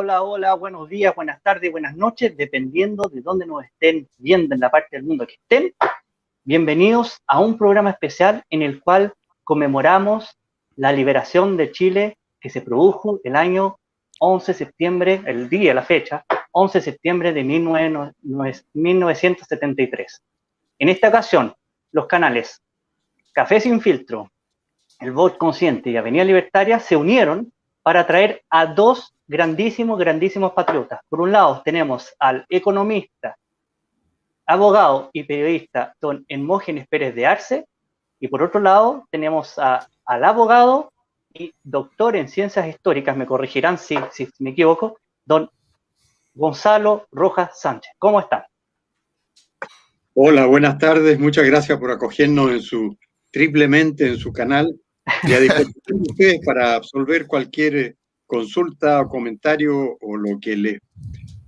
Hola, hola, buenos días, buenas tardes, buenas noches, dependiendo de dónde nos estén viendo en la parte del mundo que estén. Bienvenidos a un programa especial en el cual conmemoramos la liberación de Chile que se produjo el año 11 de septiembre, el día, la fecha, 11 de septiembre de 1973. En esta ocasión, los canales Café Sin Filtro, El Voz Consciente y Avenida Libertaria se unieron para traer a dos grandísimos patriotas. Por un lado tenemos al economista, abogado y periodista don Hermógenes Pérez de Arce, y por otro lado tenemos al abogado y doctor en ciencias históricas, me corregirán si me equivoco, don Gonzalo Rojas Sánchez. ¿Cómo están? Hola, buenas tardes, muchas gracias por acogernos triplemente en su canal y a disposición de ustedes para absolver cualquier consulta o comentario o lo que les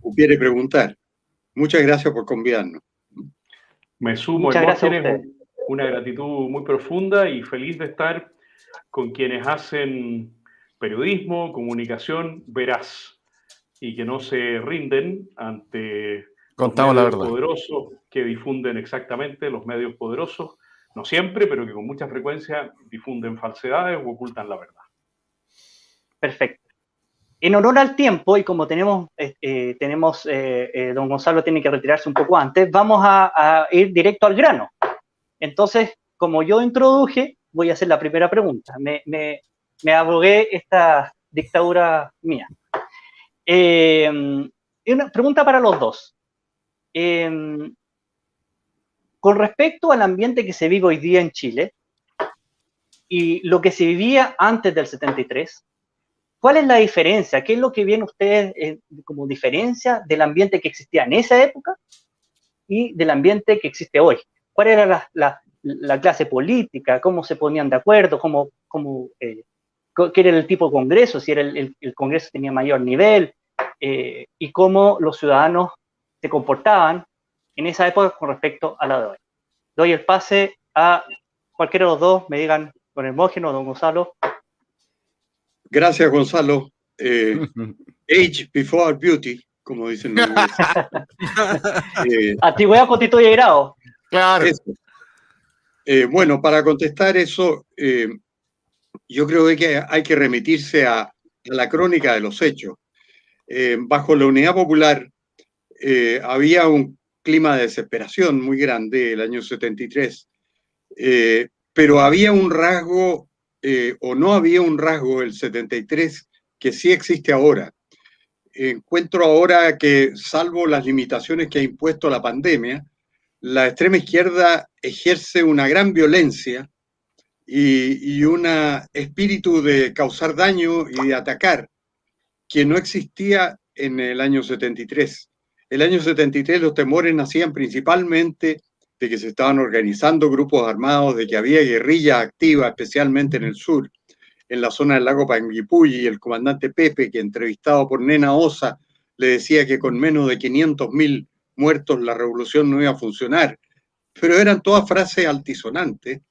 hubiere preguntar. Muchas gracias por convidarnos. Me sumo, Hermógenes, una gratitud muy profunda y feliz de estar con quienes hacen periodismo, comunicación veraz y que no se rinden ante los medios poderosos que difunden exactamente, los medios poderosos, no siempre, pero que con mucha frecuencia difunden falsedades o ocultan la verdad. Perfecto. En honor al tiempo, y como don Gonzalo tiene que retirarse un poco antes, vamos a ir directo al grano. Entonces, como yo introduje, voy a hacer la primera pregunta. Me abrogué esta dictadura mía. Una pregunta para los dos. Con respecto al ambiente que se vive hoy día en Chile y lo que se vivía antes del 73, ¿cuál es la diferencia? ¿Qué es lo que ven ustedes como diferencia del ambiente que existía en esa época y del ambiente que existe hoy? ¿Cuál era la clase política? ¿Cómo se ponían de acuerdo? ¿Qué era el tipo de congreso? Si era el congreso tenía mayor nivel, y cómo los ciudadanos se comportaban en esa época con respecto a la de hoy. Doy el pase a cualquiera de los dos, me digan, don Hermógenes o don Gonzalo. Gracias, Gonzalo. Age before beauty, como dicen los ingleses. Antigüedad constituye grado. Claro. Bueno, para contestar eso, yo creo que hay que remitirse a la crónica de los hechos. Bajo la Unidad Popular había un clima de desesperación muy grande el año 73, pero había un rasgo, o no había un rasgo del 73 que sí existe ahora. Encuentro ahora que, salvo las limitaciones que ha impuesto la pandemia, la extrema izquierda ejerce una gran violencia y un espíritu de causar daño y de atacar que no existía en el año 73. El año 73 los temores nacían principalmente de que se estaban organizando grupos armados, de que había guerrilla activa, especialmente en el sur, en la zona del lago Panguipulli, y el comandante Pepe, que entrevistado por Nena Osa, le decía que con menos de 500.000 muertos la revolución no iba a funcionar. Pero eran todas frases altisonantes.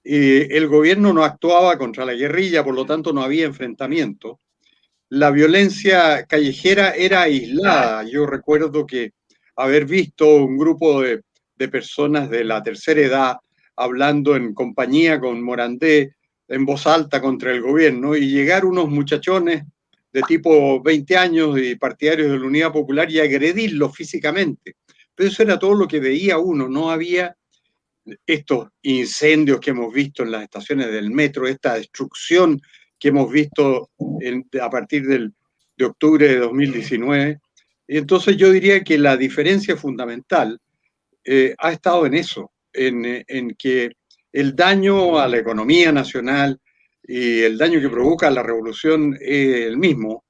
El gobierno no actuaba contra la guerrilla, por lo tanto no había enfrentamiento. La violencia callejera era aislada. Yo recuerdo que haber visto un grupo de personas de la tercera edad hablando en compañía con Morandé en voz alta contra el gobierno y llegar unos muchachones de tipo 20 años y partidarios de la Unidad Popular y agredirlos físicamente. Pero eso era todo lo que veía uno, no había estos incendios que hemos visto en las estaciones del metro, esta destrucción que hemos visto a partir de octubre de 2019. Y entonces yo diría que la diferencia fundamental ha estado en eso, en que el daño a la economía nacional y el daño que provoca la revolución es el mismo,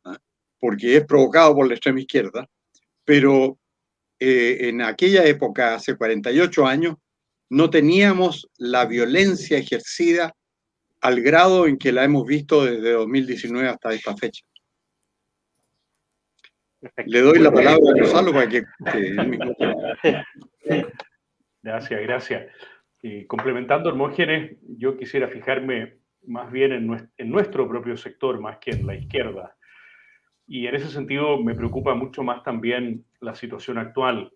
porque es provocado por la extrema izquierda, pero en aquella época, hace 48 años, no teníamos la violencia ejercida al grado en que la hemos visto desde 2019 hasta esta fecha. Perfecto. Le doy la palabra a Gonzalo para que él mismo. Gracias. Complementando Hermógenes, yo quisiera fijarme más bien en nuestro propio sector, más que en la izquierda. Y en ese sentido me preocupa mucho más también la situación actual.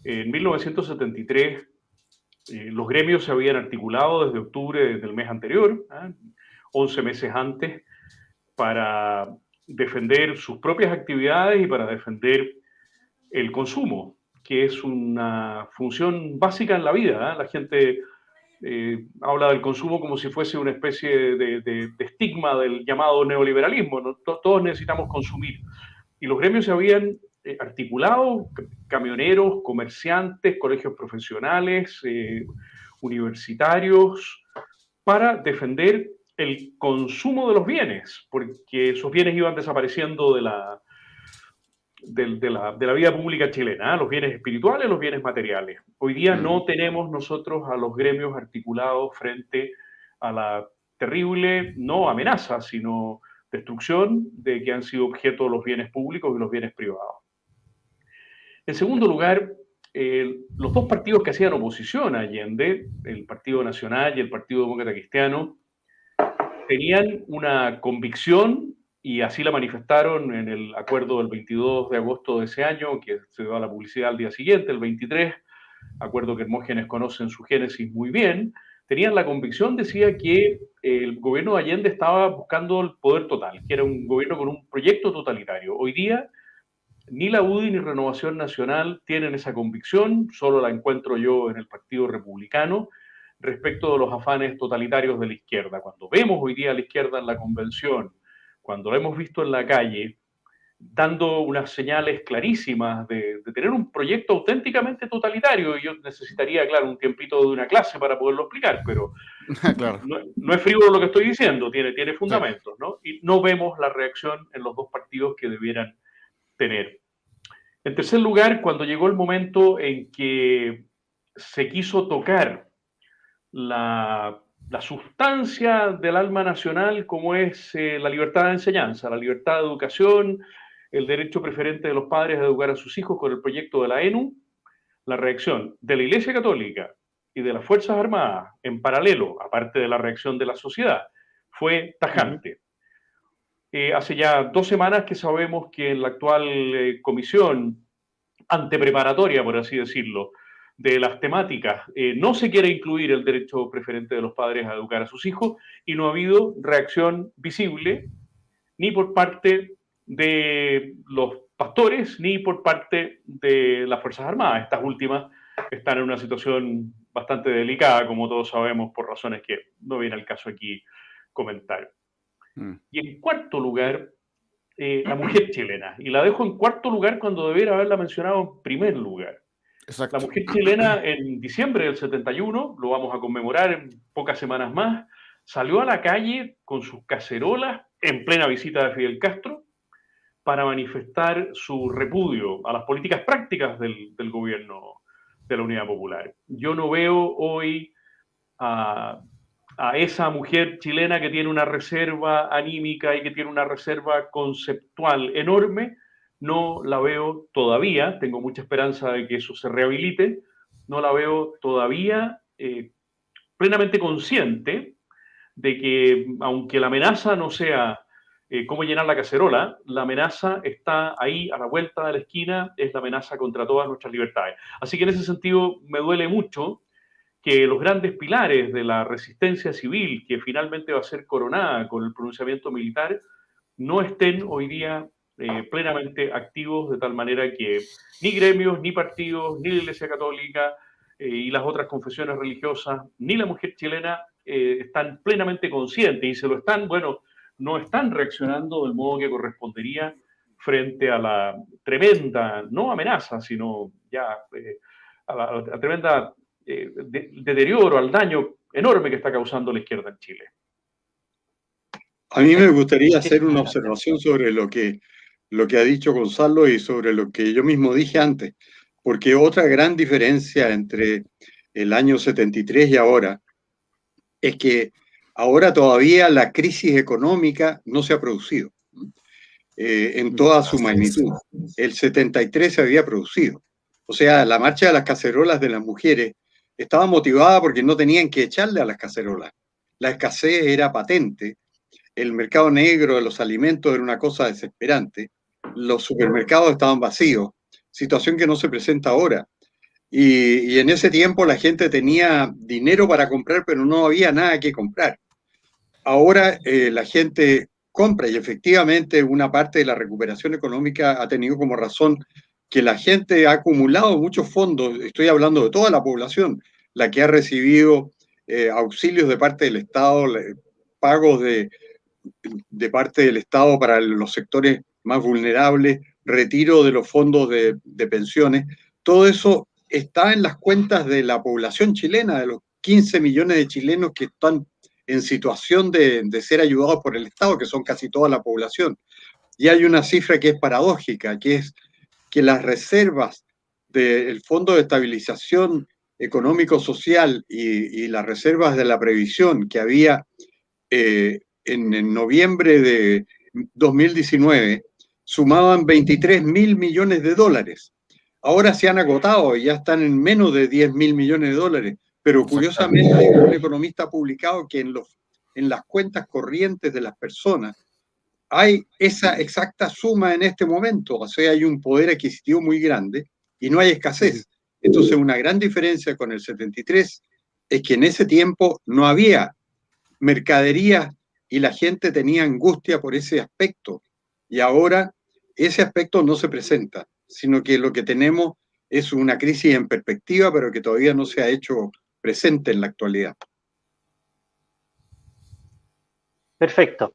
En 1973 los gremios se habían articulado desde octubre del mes anterior, 11 meses antes, para defender sus propias actividades y para defender el consumo, que es una función básica en la vida. La gente habla del consumo como si fuese una especie de estigma del llamado neoliberalismo, ¿no? Todos necesitamos consumir. Y los gremios se habían articulado, camioneros, comerciantes, colegios profesionales, universitarios, para defender el consumo de los bienes, porque esos bienes iban desapareciendo de la vida pública chilena, los bienes espirituales, los bienes materiales. Hoy día no tenemos nosotros a los gremios articulados frente a la terrible, no amenaza, sino destrucción de que han sido objeto los bienes públicos y los bienes privados. En segundo lugar, los dos partidos que hacían oposición a Allende, el Partido Nacional y el Partido Demócrata Cristiano, tenían una convicción, y así la manifestaron en el acuerdo del 22 de agosto de ese año, que se dio a la publicidad al día siguiente, el 23, acuerdo que Hermógenes conoce en su génesis muy bien. Tenían la convicción, decía, que el gobierno de Allende estaba buscando el poder total, que era un gobierno con un proyecto totalitario. Hoy día, ni la UDI ni Renovación Nacional tienen esa convicción, solo la encuentro yo en el Partido Republicano, respecto de los afanes totalitarios de la izquierda. Cuando vemos hoy día a la izquierda en la convención, cuando lo hemos visto en la calle, dando unas señales clarísimas de tener un proyecto auténticamente totalitario, y yo necesitaría, claro, un tiempito de una clase para poderlo explicar, pero claro, no es frívolo lo que estoy diciendo, tiene fundamentos, ¿no? Y no vemos la reacción en los dos partidos que debieran tener. En tercer lugar, cuando llegó el momento en que se quiso tocar la sustancia del alma nacional, como es la libertad de enseñanza, la libertad de educación, el derecho preferente de los padres a educar a sus hijos con el proyecto de la ENU, la reacción de la Iglesia Católica y de las Fuerzas Armadas en paralelo, aparte de la reacción de la sociedad, fue tajante. Hace ya 2 semanas que sabemos que en la actual comisión antepreparatoria, por así decirlo, de las temáticas, no se quiere incluir el derecho preferente de los padres a educar a sus hijos, y no ha habido reacción visible ni por parte de los pastores ni por parte de las Fuerzas Armadas. Estas últimas están en una situación bastante delicada, como todos sabemos, por razones que no viene al caso aquí comentar. Y en cuarto lugar, la mujer chilena. Y la dejo en cuarto lugar cuando debiera haberla mencionado en primer lugar. Exacto. La mujer chilena en diciembre del 71, lo vamos a conmemorar en pocas semanas más, salió a la calle con sus cacerolas en plena visita de Fidel Castro para manifestar su repudio a las políticas prácticas del gobierno de la Unidad Popular. Yo no veo hoy a esa mujer chilena que tiene una reserva anímica y que tiene una reserva conceptual enorme, no la veo todavía, tengo mucha esperanza de que eso se rehabilite, no la veo todavía plenamente consciente de que, aunque la amenaza no sea cómo llenar la cacerola, la amenaza está ahí a la vuelta de la esquina, es la amenaza contra todas nuestras libertades. Así que en ese sentido me duele mucho que los grandes pilares de la resistencia civil, que finalmente va a ser coronada con el pronunciamiento militar, no estén hoy día plenamente activos, de tal manera que ni gremios, ni partidos, ni la Iglesia Católica y las otras confesiones religiosas, ni la mujer chilena están plenamente conscientes, y se lo están, bueno, no están reaccionando del modo que correspondería frente a la tremenda, no amenaza, sino ya a la tremenda deterioro, al daño enorme que está causando la izquierda en Chile. A mí me gustaría hacer una observación sobre lo que ha dicho Gonzalo y sobre lo que yo mismo dije antes, porque otra gran diferencia entre el año 73 y ahora es que ahora todavía la crisis económica no se ha producido en toda su magnitud. El 73 se había producido. O sea, la marcha de las cacerolas de las mujeres estaba motivada porque no tenían que echarle a las cacerolas. La escasez era patente, el mercado negro de los alimentos era una cosa desesperante, los supermercados estaban vacíos, situación que no se presenta ahora. Y en ese tiempo la gente tenía dinero para comprar, pero no había nada que comprar. Ahora la gente compra y efectivamente una parte de la recuperación económica ha tenido como razón que la gente ha acumulado muchos fondos, estoy hablando de toda la población, la que ha recibido auxilios de parte del Estado, pagos de parte del Estado para los sectores más vulnerables, retiro de los fondos de pensiones, todo eso está en las cuentas de la población chilena, de los 15 millones de chilenos que están en situación de ser ayudados por el Estado, que son casi toda la población. Y hay una cifra que es paradójica, que es que las reservas del Fondo de Estabilización Económico-Social y las reservas de la previsión que había en noviembre de 2019 sumaban 23.000 millones de dólares. Ahora se han agotado y ya están en menos de 10.000 millones de dólares. Pero curiosamente, un economista ha publicado que en las cuentas corrientes de las personas hay esa exacta suma en este momento. O sea, hay un poder adquisitivo muy grande y no hay escasez. Entonces, una gran diferencia con el 73 es que en ese tiempo no había mercadería y la gente tenía angustia por ese aspecto. Y ahora ese aspecto no se presenta, sino que lo que tenemos es una crisis en perspectiva, pero que todavía no se ha hecho presente en la actualidad. Perfecto.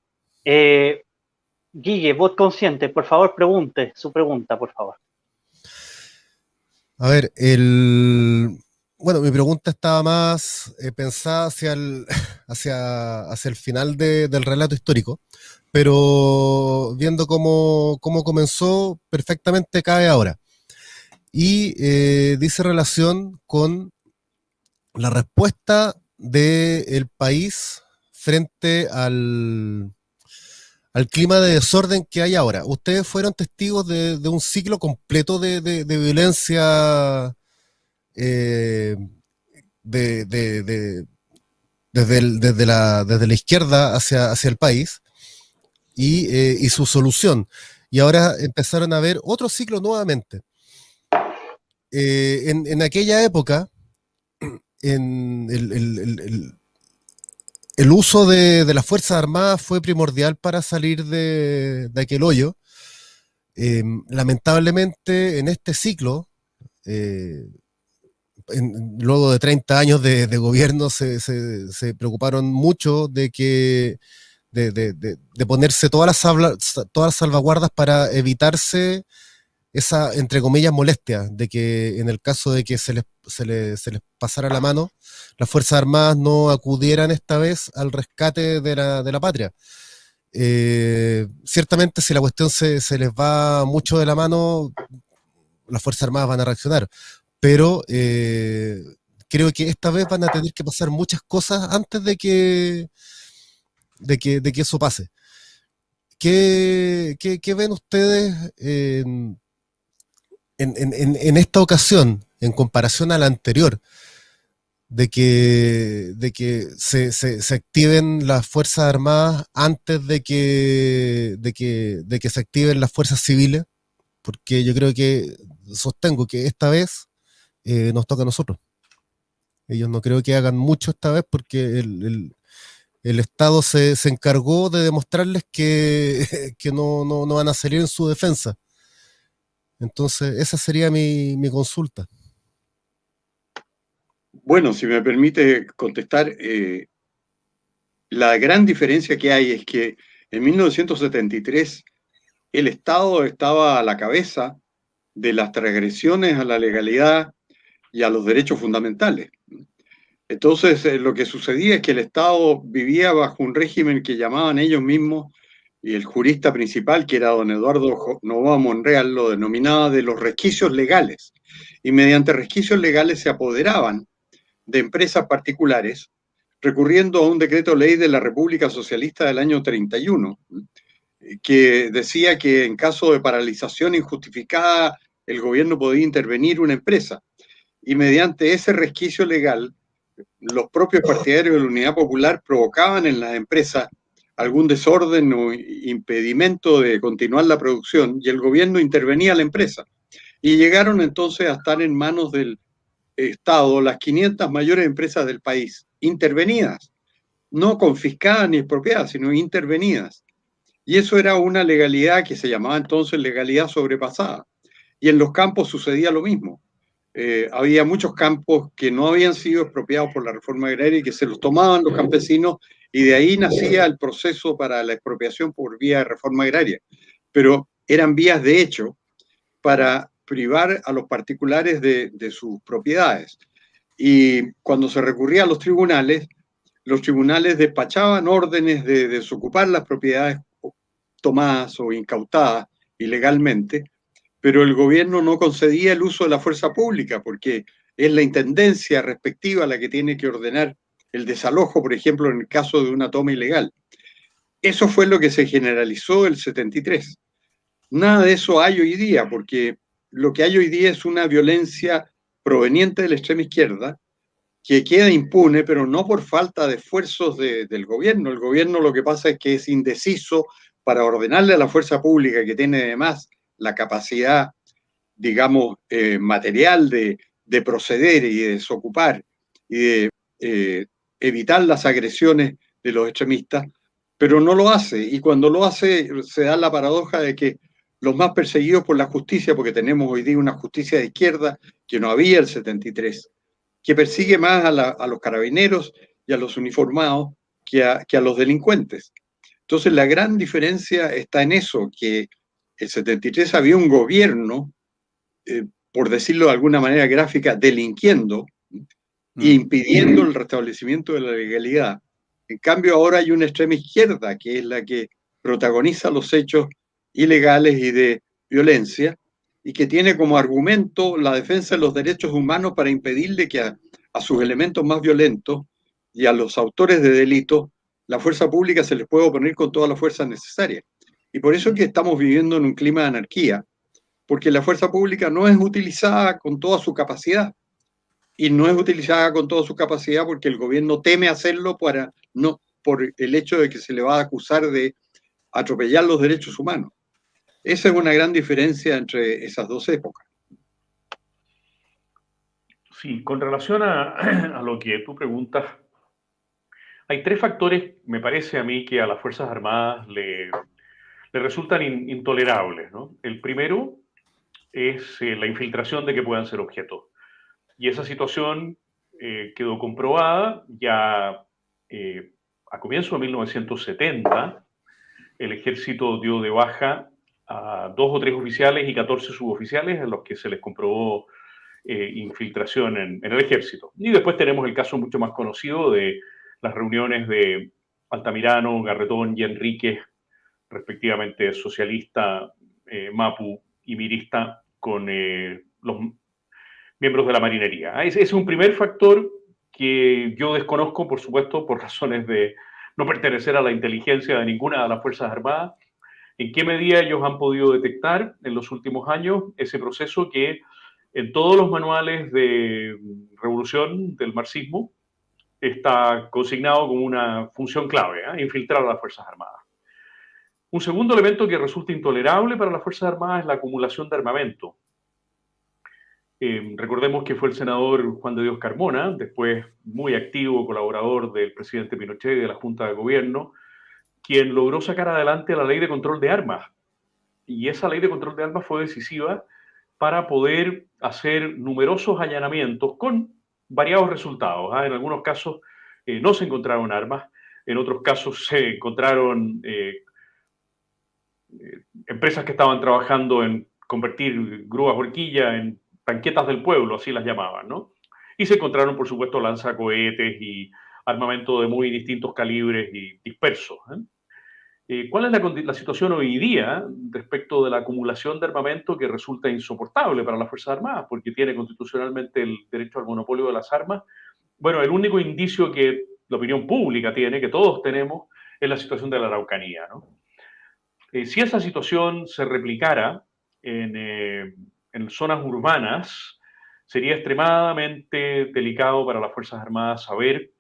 Guille, voz consciente, por favor, pregunte su pregunta, por favor. A ver, bueno, mi pregunta estaba más pensada hacia el final del relato histórico, pero viendo cómo comenzó, perfectamente cabe ahora. Y dice relación con la respuesta del país frente al clima de desorden que hay ahora. Ustedes fueron testigos de un ciclo completo de violencia desde la izquierda hacia el país y su solución. Y ahora empezaron a ver otro ciclo nuevamente. En aquella época, el uso de las Fuerzas Armadas fue primordial para salir de aquel hoyo. Lamentablemente, en este ciclo, luego de 30 años de gobierno, se preocuparon mucho de ponerse todas las salvaguardas para evitarse esa, entre comillas, molestia, de que en el caso de que se les pasara la mano, las Fuerzas Armadas no acudieran esta vez al rescate de la patria. Ciertamente, si la cuestión se les va mucho de la mano, las Fuerzas Armadas van a reaccionar, pero creo que esta vez van a tener que pasar muchas cosas antes de que eso pase. ¿Qué ven ustedes en esta ocasión, en comparación a la anterior, de que se activen las Fuerzas Armadas antes de que se activen las fuerzas civiles? Porque yo creo que sostengo que esta vez nos toca a nosotros. Ellos no creo que hagan mucho esta vez porque el Estado se encargó de demostrarles que no van a salir en su defensa. Entonces, esa sería mi consulta. Bueno, si me permite contestar, la gran diferencia que hay es que en 1973 el Estado estaba a la cabeza de las transgresiones a la legalidad y a los derechos fundamentales. Entonces, lo que sucedía es que el Estado vivía bajo un régimen que llamaban ellos mismos, y el jurista principal, que era don Eduardo Novoa Monreal, lo denominaba de los resquicios legales. Y mediante resquicios legales se apoderaban de empresas particulares, recurriendo a un decreto ley de la República Socialista del año 31, que decía que en caso de paralización injustificada, el gobierno podía intervenir una empresa. Y mediante ese resquicio legal, los propios partidarios de la Unidad Popular provocaban en las empresas algún desorden o impedimento de continuar la producción y el gobierno intervenía a la empresa. Y llegaron entonces a estar en manos del Estado las 500 mayores empresas del país, intervenidas, no confiscadas ni expropiadas, sino intervenidas. Y eso era una legalidad que se llamaba entonces legalidad sobrepasada. Y en los campos sucedía lo mismo. Había muchos campos que no habían sido expropiados por la reforma agraria y que se los tomaban los campesinos, y de ahí nacía el proceso para la expropiación por vía de reforma agraria. Pero eran vías de hecho para privar a los particulares de sus propiedades. Y cuando se recurría a los tribunales despachaban órdenes de desocupar las propiedades tomadas o incautadas ilegalmente, pero el gobierno no concedía el uso de la fuerza pública porque es la intendencia respectiva la que tiene que ordenar el desalojo, por ejemplo, en el caso de una toma ilegal. Eso fue lo que se generalizó el 73. Nada de eso hay hoy día, porque lo que hay hoy día es una violencia proveniente de la extrema izquierda que queda impune, pero no por falta de esfuerzos del gobierno. El gobierno lo que pasa es que es indeciso para ordenarle a la fuerza pública, que tiene además la capacidad, digamos, material de proceder y de desocupar y de evitar las agresiones de los extremistas, pero no lo hace. Y cuando lo hace, se da la paradoja de que los más perseguidos por la justicia, porque tenemos hoy día una justicia de izquierda que no había el 73, que persigue más a los carabineros y a los uniformados que a los delincuentes. Entonces la gran diferencia está en eso, que el 73 había un gobierno, por decirlo de alguna manera gráfica, delinquiendo e impidiendo el restablecimiento de la legalidad. En cambio ahora hay una extrema izquierda, que es la que protagoniza los hechos ilegales y de violencia, y que tiene como argumento la defensa de los derechos humanos para impedirle que a sus elementos más violentos y a los autores de delitos, la fuerza pública se les puede oponer con toda la fuerza necesaria. Y por eso es que estamos viviendo en un clima de anarquía, porque la fuerza pública no es utilizada con toda su capacidad. Y no es utilizada con toda su capacidad porque el gobierno teme hacerlo por el hecho de que se le va a acusar de atropellar los derechos humanos. Esa es una gran diferencia entre esas dos épocas. Sí, con relación a lo que tú preguntas, hay tres factores, me parece a mí, que a las Fuerzas Armadas le resultan intolerables, ¿no? El primero es la infiltración de que puedan ser objetos. Y esa situación quedó comprobada ya a comienzo de 1970. El ejército dio de baja a 2 o 3 oficiales y 14 suboficiales a los que se les comprobó infiltración en el ejército. Y después tenemos el caso mucho más conocido de las reuniones de Altamirano, Garretón y Enríquez, respectivamente socialista, mapu y mirista, con los miembros de la marinería. Ese es un primer factor que yo desconozco, por supuesto, por razones de no pertenecer a la inteligencia de ninguna de las Fuerzas Armadas. ¿En qué medida ellos han podido detectar en los últimos años ese proceso que en todos los manuales de revolución del marxismo está consignado como una función clave, infiltrar a las Fuerzas Armadas? Un segundo elemento que resulta intolerable para las Fuerzas Armadas es la acumulación de armamento. Recordemos que fue el senador Juan de Dios Carmona, después muy activo colaborador del presidente Pinochet y de la Junta de Gobierno, quien logró sacar adelante la ley de control de armas. Y esa ley de control de armas fue decisiva para poder hacer numerosos allanamientos con variados resultados. En algunos casos no se encontraron armas, en otros casos se encontraron empresas que estaban trabajando en convertir grúas horquilla en tanquetas del pueblo, así las llamaban, ¿no? Y se encontraron, por supuesto, lanzacohetes y armamento de muy distintos calibres y dispersos. ¿Cuál es la situación hoy día respecto de la acumulación de armamento que resulta insoportable para las Fuerzas Armadas porque tiene constitucionalmente el derecho al monopolio de las armas? Bueno, el único indicio que la opinión pública tiene, que todos tenemos, es la situación de la Araucanía, ¿no? Si esa situación se replicara en zonas urbanas, sería extremadamente delicado para las Fuerzas Armadas saber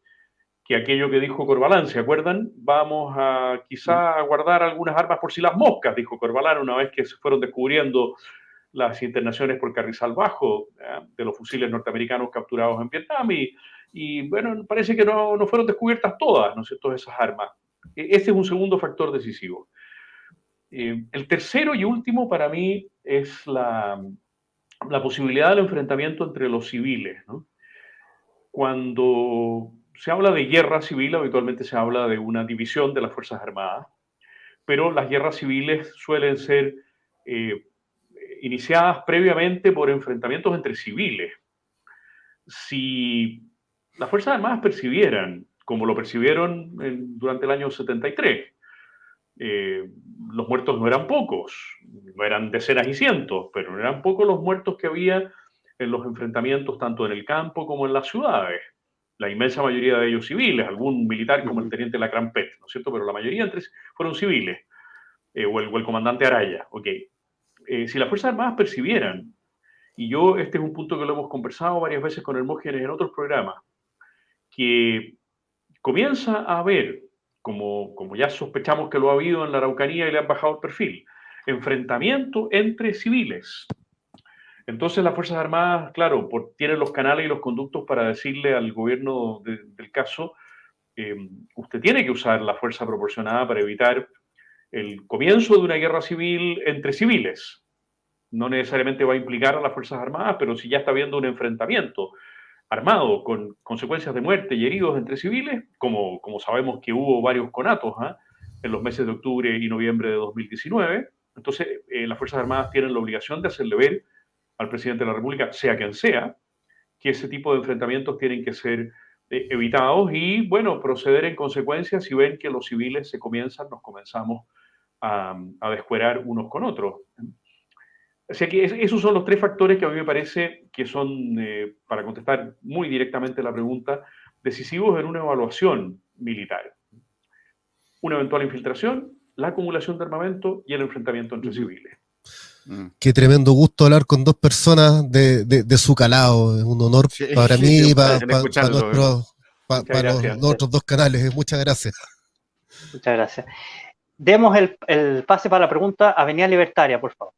que aquello que dijo Corbalán, ¿se acuerdan? Vamos a quizá a guardar algunas armas por si las moscas, dijo Corbalán una vez que se fueron descubriendo las internaciones por Carrizal Bajo de los fusiles norteamericanos capturados en Vietnam y bueno, parece que no fueron descubiertas todas, ¿no es cierto?, esas armas. Este es un segundo factor decisivo. El tercero y último para mí es la posibilidad del enfrentamiento entre los civiles, ¿no? Cuando se habla de guerra civil, habitualmente se habla de una división de las Fuerzas Armadas, pero las guerras civiles suelen ser iniciadas previamente por enfrentamientos entre civiles. Si las Fuerzas Armadas percibieran, como lo percibieron durante el año 73, los muertos no eran pocos, no eran decenas y cientos, pero no eran pocos los muertos que había en los enfrentamientos tanto en el campo como en las ciudades. La inmensa mayoría de ellos civiles, algún militar como el teniente Lacrampet, ¿no es cierto? Pero la mayoría fueron civiles, o el comandante Araya, ok. Si las Fuerzas Armadas percibieran, y este es un punto que lo hemos conversado varias veces con Hermógenes en otros programas, que comienza a haber, como ya sospechamos que lo ha habido en la Araucanía y le han bajado el perfil, enfrentamiento entre civiles. Entonces las Fuerzas Armadas, claro, tienen los canales y los conductos para decirle al gobierno del caso, usted tiene que usar la fuerza proporcionada para evitar el comienzo de una guerra civil entre civiles. No necesariamente va a implicar a las Fuerzas Armadas, pero si ya está habiendo un enfrentamiento armado con consecuencias de muerte y heridos entre civiles, como sabemos que hubo varios conatos en los meses de octubre y noviembre de 2019, entonces las Fuerzas Armadas tienen la obligación de hacerle ver al presidente de la República, sea quien sea, que ese tipo de enfrentamientos tienen que ser evitados y, bueno, proceder en consecuencia si ven que los civiles nos comenzamos a descuerar unos con otros. O sea que esos son los tres factores que a mí me parece que son, para contestar muy directamente la pregunta, decisivos en una evaluación militar. Una eventual infiltración, la acumulación de armamento y el enfrentamiento entre civiles. Qué tremendo gusto hablar con dos personas de su calado. Es un honor para mí y para los otros dos canales. Muchas gracias. Muchas gracias. Demos el pase para la pregunta. Avenida Libertaria, por favor.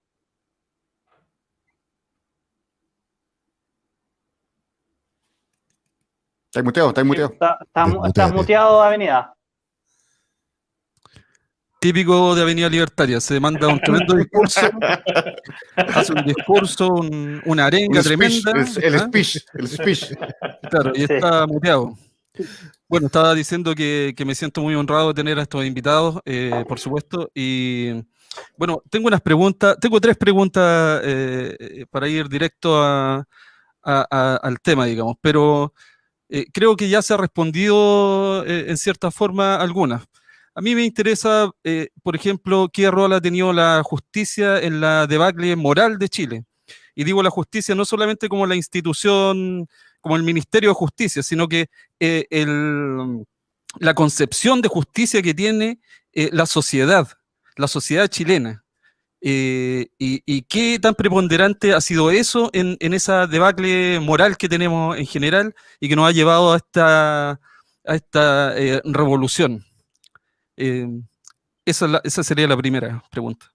Estás muteado. Estás muteado, Avenida. Típico de Avenida Libertaria, se manda un tremendo discurso, hace un discurso, una arenga tremenda. El speech. Claro, y está muteado. Bueno, estaba diciendo que me siento muy honrado de tener a estos invitados, por supuesto, y bueno, tengo tres preguntas para ir directo al tema, digamos, pero creo que ya se ha respondido en cierta forma algunas. A mí me interesa, por ejemplo, qué rol ha tenido la justicia en la debacle moral de Chile. Y digo la justicia no solamente como la institución, como el Ministerio de Justicia, sino que la concepción de justicia que tiene la sociedad chilena. Y qué tan preponderante ha sido eso en esa debacle moral que tenemos en general y que nos ha llevado a esta revolución. Esa sería la primera pregunta.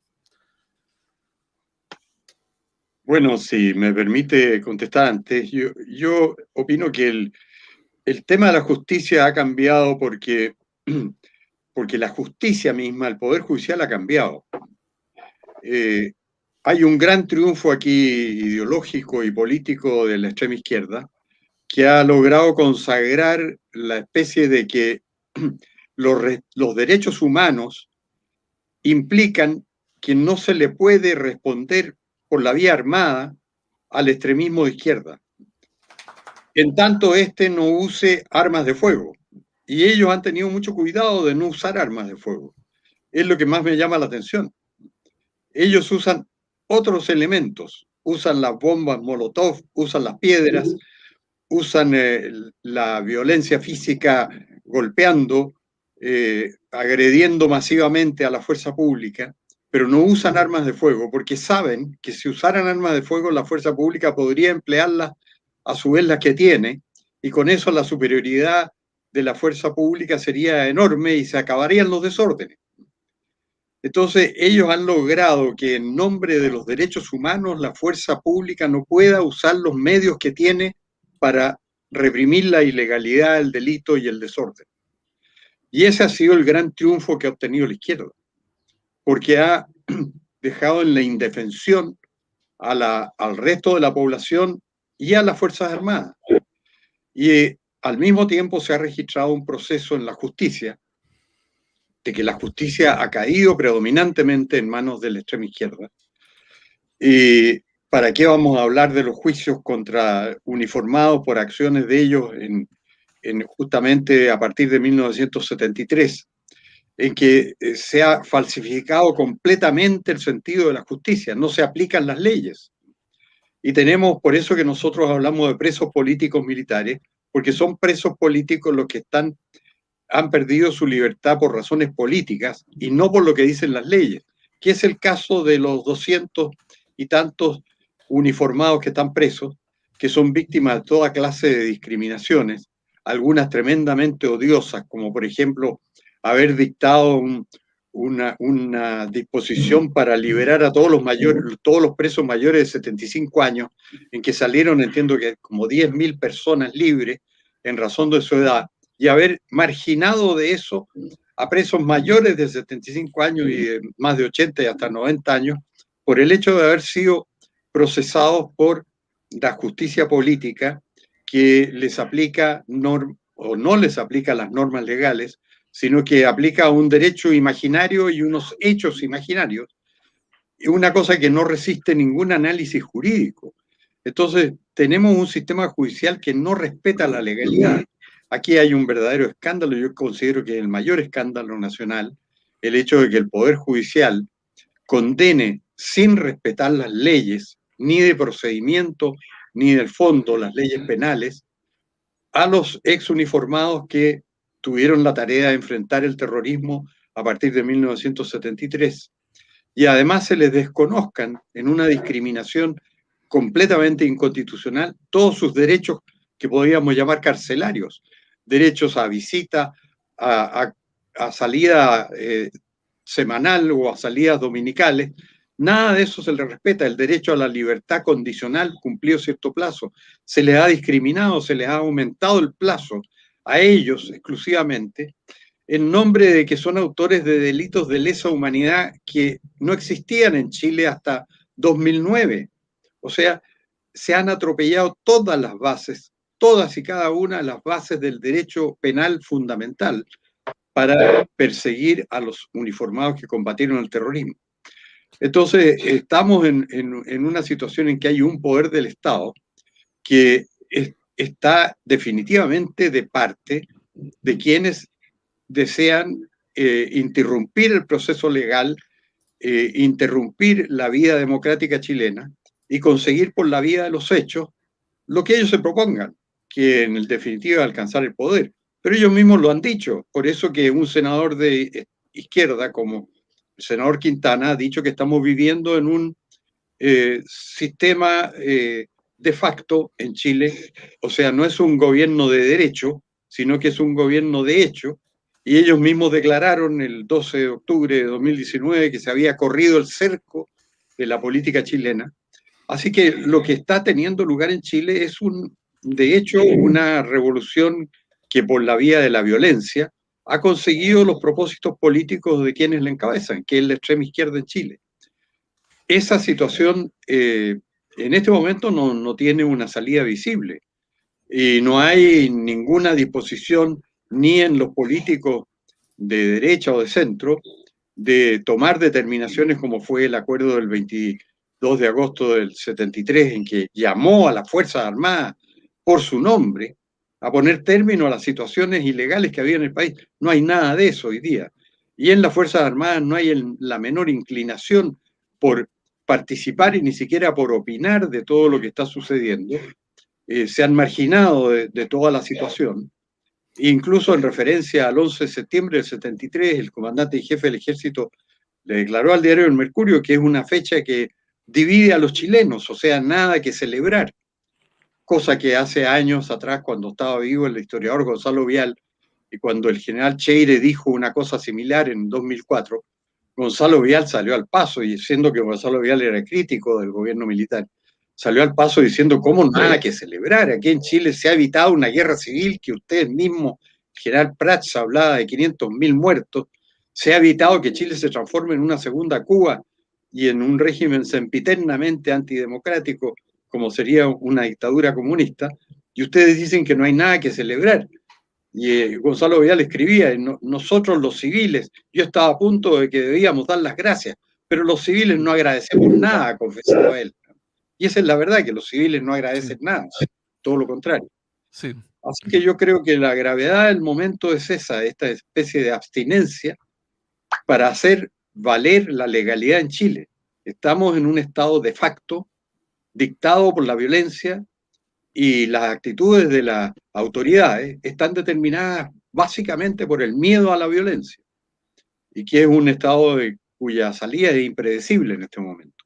Bueno, si me permite contestar antes, yo opino que el tema de la justicia ha cambiado porque la justicia misma, el Poder Judicial ha cambiado. Hay un gran triunfo aquí ideológico y político de la extrema izquierda que ha logrado consagrar la especie de que los derechos humanos implican que no se le puede responder por la vía armada al extremismo de izquierda, en tanto no use armas de fuego. Y ellos han tenido mucho cuidado de no usar armas de fuego. Es lo que más me llama la atención. Ellos usan otros elementos, usan las bombas Molotov, usan las piedras, usan la violencia física golpeando, agrediendo masivamente a la fuerza pública, pero no usan armas de fuego porque saben que si usaran armas de fuego la fuerza pública podría emplearlas a su vez las que tiene y con eso la superioridad de la fuerza pública sería enorme y se acabarían los desórdenes. Entonces, ellos han logrado que en nombre de los derechos humanos la fuerza pública no pueda usar los medios que tiene para reprimir la ilegalidad, el delito y el desorden. Y ese ha sido el gran triunfo que ha obtenido la izquierda, porque ha dejado en la indefensión al resto de la población y a las Fuerzas Armadas. Y al mismo tiempo se ha registrado un proceso en la justicia, de que la justicia ha caído predominantemente en manos de la extrema izquierda. ¿Y para qué vamos a hablar de los juicios contra uniformados por acciones de ellos justamente a partir de 1973, en que se ha falsificado completamente el sentido de la justicia, no se aplican las leyes? Y tenemos, por eso que nosotros hablamos de presos políticos militares, porque son presos políticos los que han perdido su libertad por razones políticas y no por lo que dicen las leyes, que es el caso de los 200 y tantos uniformados que están presos, que son víctimas de toda clase de discriminaciones, algunas tremendamente odiosas, como por ejemplo haber dictado una disposición para liberar a todos los presos mayores de 75 años, en que salieron, entiendo que como 10.000 personas libres en razón de su edad, y haber marginado de eso a presos mayores de 75 años y de más de 80 y hasta 90 años, por el hecho de haber sido procesados por la justicia política que les aplica o no les aplica las normas legales, sino que aplica un derecho imaginario y unos hechos imaginarios, y una cosa que no resiste ningún análisis jurídico. Entonces, tenemos un sistema judicial que no respeta la legalidad. Aquí hay un verdadero escándalo, yo considero que es el mayor escándalo nacional, el hecho de que el Poder Judicial condene sin respetar las leyes, ni de procedimiento, ni del fondo, las leyes penales, a los exuniformados que tuvieron la tarea de enfrentar el terrorismo a partir de 1973. Y además se les desconozcan en una discriminación completamente inconstitucional todos sus derechos que podríamos llamar carcelarios, derechos a visita, a salida semanal o a salidas dominicales. Nada de eso se les respeta. El derecho a la libertad condicional cumplido cierto plazo. Se les ha discriminado, se les ha aumentado el plazo a ellos exclusivamente en nombre de que son autores de delitos de lesa humanidad que no existían en Chile hasta 2009. O sea, se han atropellado todas las bases, todas y cada una de las bases del derecho penal fundamental para perseguir a los uniformados que combatieron el terrorismo. Entonces, estamos en una situación en que hay un poder del Estado que está definitivamente de parte de quienes desean interrumpir el proceso legal, interrumpir la vida democrática chilena y conseguir por la vía de los hechos lo que ellos se propongan, que en definitiva alcanzar el poder. Pero ellos mismos lo han dicho, por eso que un senador de izquierda como el senador Quintana ha dicho que estamos viviendo en un sistema de facto en Chile, o sea, no es un gobierno de derecho, sino que es un gobierno de hecho, y ellos mismos declararon el 12 de octubre de 2019 que se había corrido el cerco de la política chilena. Así que lo que está teniendo lugar en Chile es de hecho, una revolución que por la vía de la violencia ha conseguido los propósitos políticos de quienes la encabezan, que es la extrema izquierda en Chile. Esa situación en este momento no tiene una salida visible y no hay ninguna disposición ni en los políticos de derecha o de centro de tomar determinaciones como fue el acuerdo del 22 de agosto del 73 en que llamó a las Fuerzas Armadas por su nombre a poner término a las situaciones ilegales que había en el país. No hay nada de eso hoy día. Y en las Fuerzas Armadas no hay la menor inclinación por participar y ni siquiera por opinar de todo lo que está sucediendo. Se han marginado de toda la situación. Incluso en referencia al 11 de septiembre del 73, el comandante y jefe del ejército le declaró al diario El Mercurio que es una fecha que divide a los chilenos, o sea, nada que celebrar. Cosa que hace años atrás, cuando estaba vivo el historiador Gonzalo Vial, Y cuando el general Cheire dijo una cosa similar en 2004, Gonzalo Vial salió al paso, y siendo que Gonzalo Vial era crítico del gobierno militar, salió al paso diciendo cómo nada que celebrar. Aquí en Chile se ha evitado una guerra civil que ustedes mismos, el general Prats hablaba de 500.000 muertos, se ha evitado que Chile se transforme en una segunda Cuba y en un régimen sempiternamente antidemocrático, como sería una dictadura comunista, y ustedes dicen que no hay nada que celebrar. Y Gonzalo Vidal escribía, nosotros los civiles, yo estaba a punto de que debíamos dar las gracias, pero los civiles no agradecemos nada, confesaba él. Y esa es la verdad, que los civiles no agradecen nada, todo lo contrario. Sí. Así que yo creo que la gravedad del momento es esa, esta especie de abstinencia para hacer valer la legalidad en Chile. Estamos en un estado de facto, dictado por la violencia, y las actitudes de las autoridades están determinadas básicamente por el miedo a la violencia, y que es un estado cuya salida es impredecible en este momento.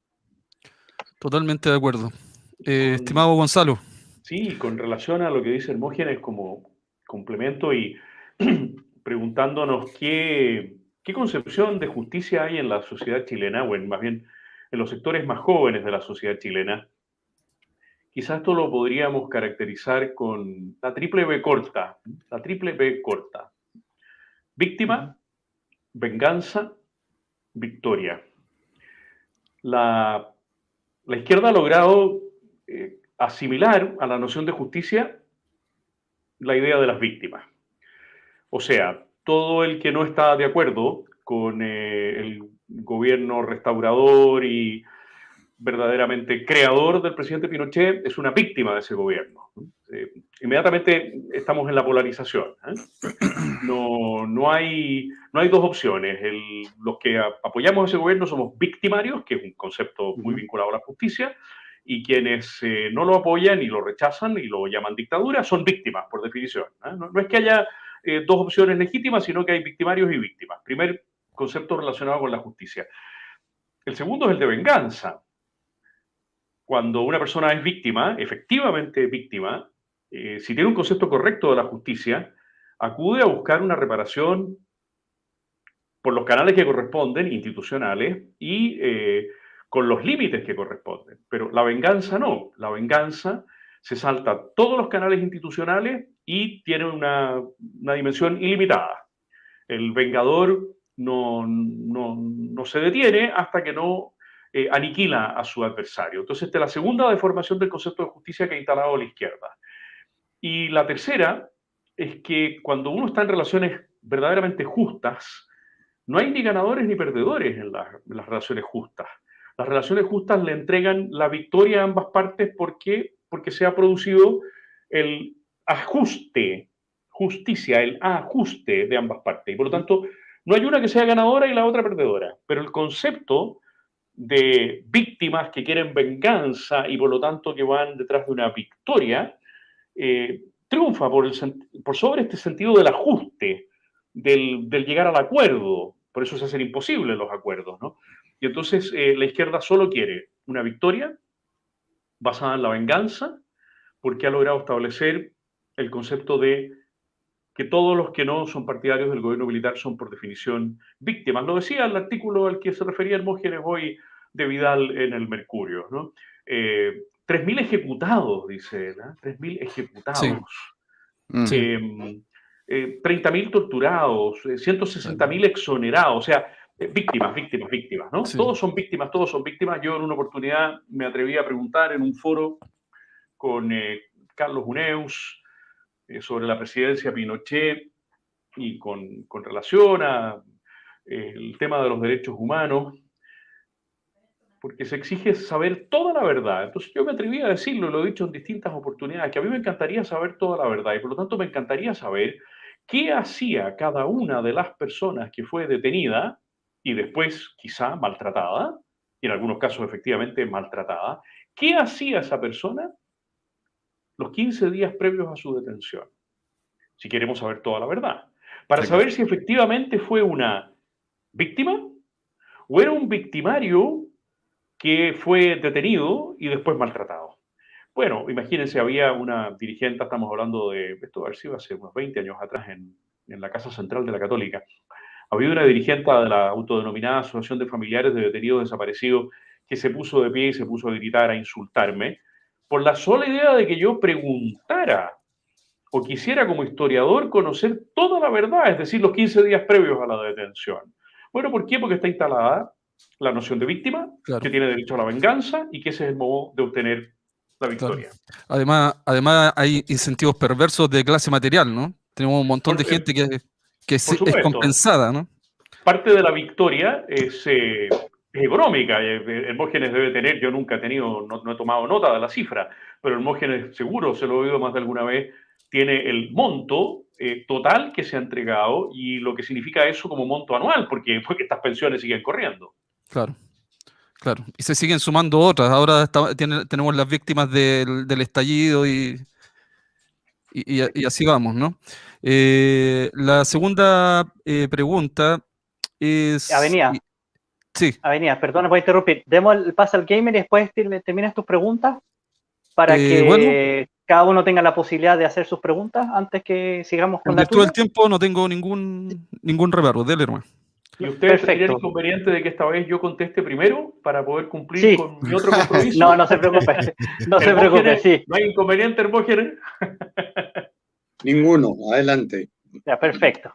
Totalmente de acuerdo. Estimado Gonzalo. Sí, con relación a lo que dice Hermógenes como complemento y preguntándonos qué concepción de justicia hay en la sociedad chilena, o más bien en los sectores más jóvenes de la sociedad chilena. Quizás esto lo podríamos caracterizar con la triple B corta. La triple B corta. Víctima, venganza, victoria. La izquierda ha logrado asimilar a la noción de justicia la idea de las víctimas. O sea, todo el que no está de acuerdo con el gobierno restaurador y verdaderamente creador del presidente Pinochet es una víctima de ese gobierno. Inmediatamente estamos en la polarización. No hay dos opciones. Los que apoyamos ese gobierno somos victimarios, que es un concepto muy vinculado a la justicia, y quienes no lo apoyan y lo rechazan y lo llaman dictadura son víctimas, por definición. No es que haya dos opciones legítimas, sino que hay victimarios y víctimas. Primer concepto relacionado con la justicia. El segundo es el de venganza. Cuando una persona es víctima, efectivamente víctima, si tiene un concepto correcto de la justicia, acude a buscar una reparación por los canales que corresponden, institucionales, y con los límites que corresponden. Pero la venganza no. La venganza se salta todos los canales institucionales y tiene una dimensión ilimitada. El vengador no se detiene hasta que no aniquila a su adversario. Entonces, esta es la segunda deformación del concepto de justicia que ha instalado la izquierda. Y la tercera es que cuando uno está en relaciones verdaderamente justas, no hay ni ganadores ni perdedores en las relaciones justas. Las relaciones justas le entregan la victoria a ambas partes porque se ha producido el ajuste, justicia, el ajuste de ambas partes. Y por lo tanto, no hay una que sea ganadora y la otra perdedora. Pero el concepto de víctimas que quieren venganza y por lo tanto que van detrás de una victoria, triunfa por sobre este sentido del ajuste, del llegar al acuerdo. Por eso se hacen imposibles los acuerdos, ¿no? Y entonces la izquierda solo quiere una victoria basada en la venganza, porque ha logrado establecer el concepto de que todos los que no son partidarios del gobierno militar son por definición víctimas. Lo decía el artículo al que se refería Hermógenes hoy de Vidal en el Mercurio, ¿no? 3.000 ejecutados, dice él, ¿eh? 3.000 ejecutados. Sí. 30.000 torturados, 160.000 exonerados, o sea, víctimas, ¿no? Sí. Todos son víctimas. Yo en una oportunidad me atreví a preguntar en un foro con Carlos Huneus sobre la presidencia Pinochet y con relación a el tema de los derechos humanos, porque se exige saber toda la verdad. Entonces yo me atreví a decirlo, lo he dicho en distintas oportunidades, que a mí me encantaría saber toda la verdad y por lo tanto me encantaría saber qué hacía cada una de las personas que fue detenida y después quizá maltratada, y en algunos casos efectivamente maltratada, qué hacía esa persona los 15 días previos a su detención, si queremos saber toda la verdad, para saber si efectivamente fue una víctima o era un victimario que fue detenido y después maltratado. Bueno, imagínense, había una dirigente, estamos hablando de, esto ha sido hace unos 20 años atrás en en la Casa Central de la Católica. Había una dirigente de la autodenominada Asociación de Familiares de Detenidos Desaparecidos que se puso de pie y se puso a gritar, a insultarme, por la sola idea de que yo preguntara o quisiera como historiador conocer toda la verdad, es decir, los 15 días previos a la detención. Bueno, ¿por qué? Porque está instalada la noción de víctima, claro, que tiene derecho a la venganza y que ese es el modo de obtener la victoria. Claro. Además hay incentivos perversos de clase material, ¿no? Tenemos un montón de gente que es compensada, ¿no? Parte de la victoria es económica. Hermógenes debe tener, yo nunca he tenido, no he tomado nota de la cifra, pero Hermógenes seguro, se lo he oído más de alguna vez, tiene el monto total que se ha entregado y lo que significa eso como monto anual, porque estas pensiones siguen corriendo. Claro, claro. Y se siguen sumando otras. Ahora tenemos las víctimas del estallido y así vamos, ¿no? La segunda pregunta es... Avenida. Sí. Avenida, perdona por interrumpir. Demos el paso al gamer y después terminas tus preguntas para que cada uno tenga la posibilidad de hacer sus preguntas antes que sigamos con la tuya. Todo el tiempo no tengo ningún reparo. Dele, hermano. ¿Y ustedes tendrían el inconveniente de que esta vez yo conteste primero para poder cumplir con mi otro compromiso? No se preocupe. No se preocupe, sí. ¿No hay inconveniente, Hermógenes? Ninguno, adelante. Ya, perfecto.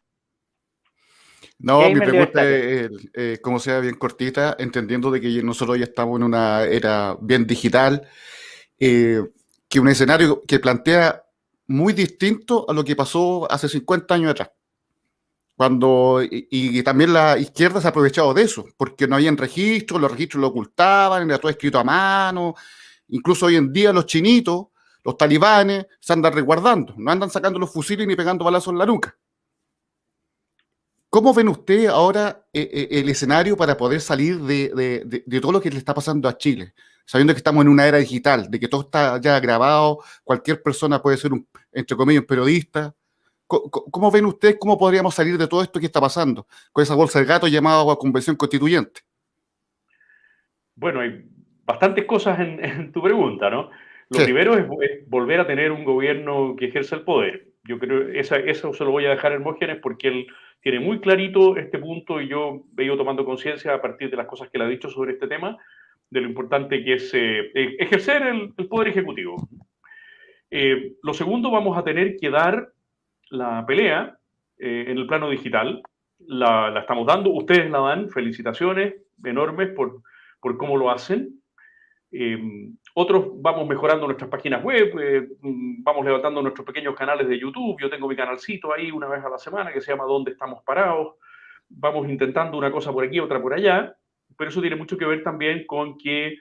No, Gamer, mi pregunta es, como sea bien cortita, entendiendo de que nosotros ya estamos en una era bien digital, que un escenario que plantea muy distinto a lo que pasó hace 50 años atrás. Y también la izquierda se ha aprovechado de eso, porque no habían registros, los registros lo ocultaban, era todo escrito a mano. Incluso hoy en día los chinitos, los talibanes, se andan resguardando, no andan sacando los fusiles ni pegando balazos en la nuca. ¿Cómo ven ustedes ahora el escenario para poder salir de todo lo que le está pasando a Chile? Sabiendo que estamos en una era digital, de que todo está ya grabado, cualquier persona puede ser, entre comillas, un periodista. ¿Cómo ven ustedes cómo podríamos salir de todo esto que está pasando con esa bolsa de gato llamada Convención Constituyente? Bueno, hay bastantes cosas en tu pregunta, ¿no? Lo primero es volver a tener un gobierno que ejerza el poder. Yo creo eso se lo voy a dejar a Hermógenes porque él tiene muy clarito este punto y yo he ido tomando conciencia a partir de las cosas que él ha dicho sobre este tema, de lo importante que es ejercer el poder ejecutivo. Lo segundo, vamos a tener que dar la pelea en el plano digital. La estamos dando, ustedes la dan, felicitaciones enormes por cómo lo hacen. Otros vamos mejorando nuestras páginas web, vamos levantando nuestros pequeños canales de YouTube. Yo tengo mi canalcito ahí una vez a la semana que se llama ¿Dónde estamos parados? Vamos intentando una cosa por aquí, otra por allá, pero eso tiene mucho que ver también con que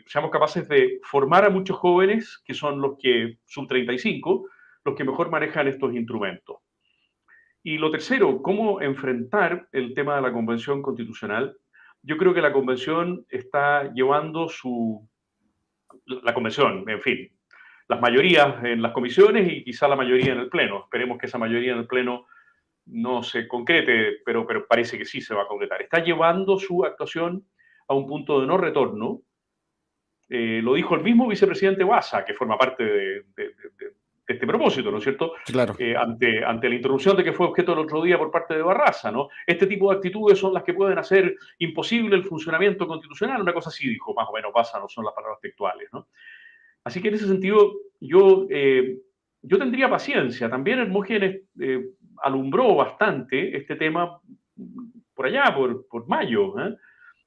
seamos capaces de formar a muchos jóvenes, que son los que, sub 35, los que mejor manejan estos instrumentos. Y lo tercero, ¿cómo enfrentar el tema de la Convención Constitucional? Yo creo que la Convención está llevando la Convención, en fin, las mayorías en las comisiones y quizá la mayoría en el Pleno. Esperemos que esa mayoría en el Pleno no se concrete, pero parece que sí se va a concretar. Está llevando su actuación a un punto de no retorno. Lo dijo el mismo vicepresidente Wasa, que forma parte de este propósito, ¿no es cierto? Claro. Ante la interrupción de que fue objeto el otro día por parte de Barraza, ¿no? Este tipo de actitudes son las que pueden hacer imposible el funcionamiento constitucional. Una cosa así dijo, más o menos, Barraza, no son las palabras textuales, ¿no? Así que en ese sentido, yo tendría paciencia. También Hermógenes alumbró bastante este tema por allá, por mayo,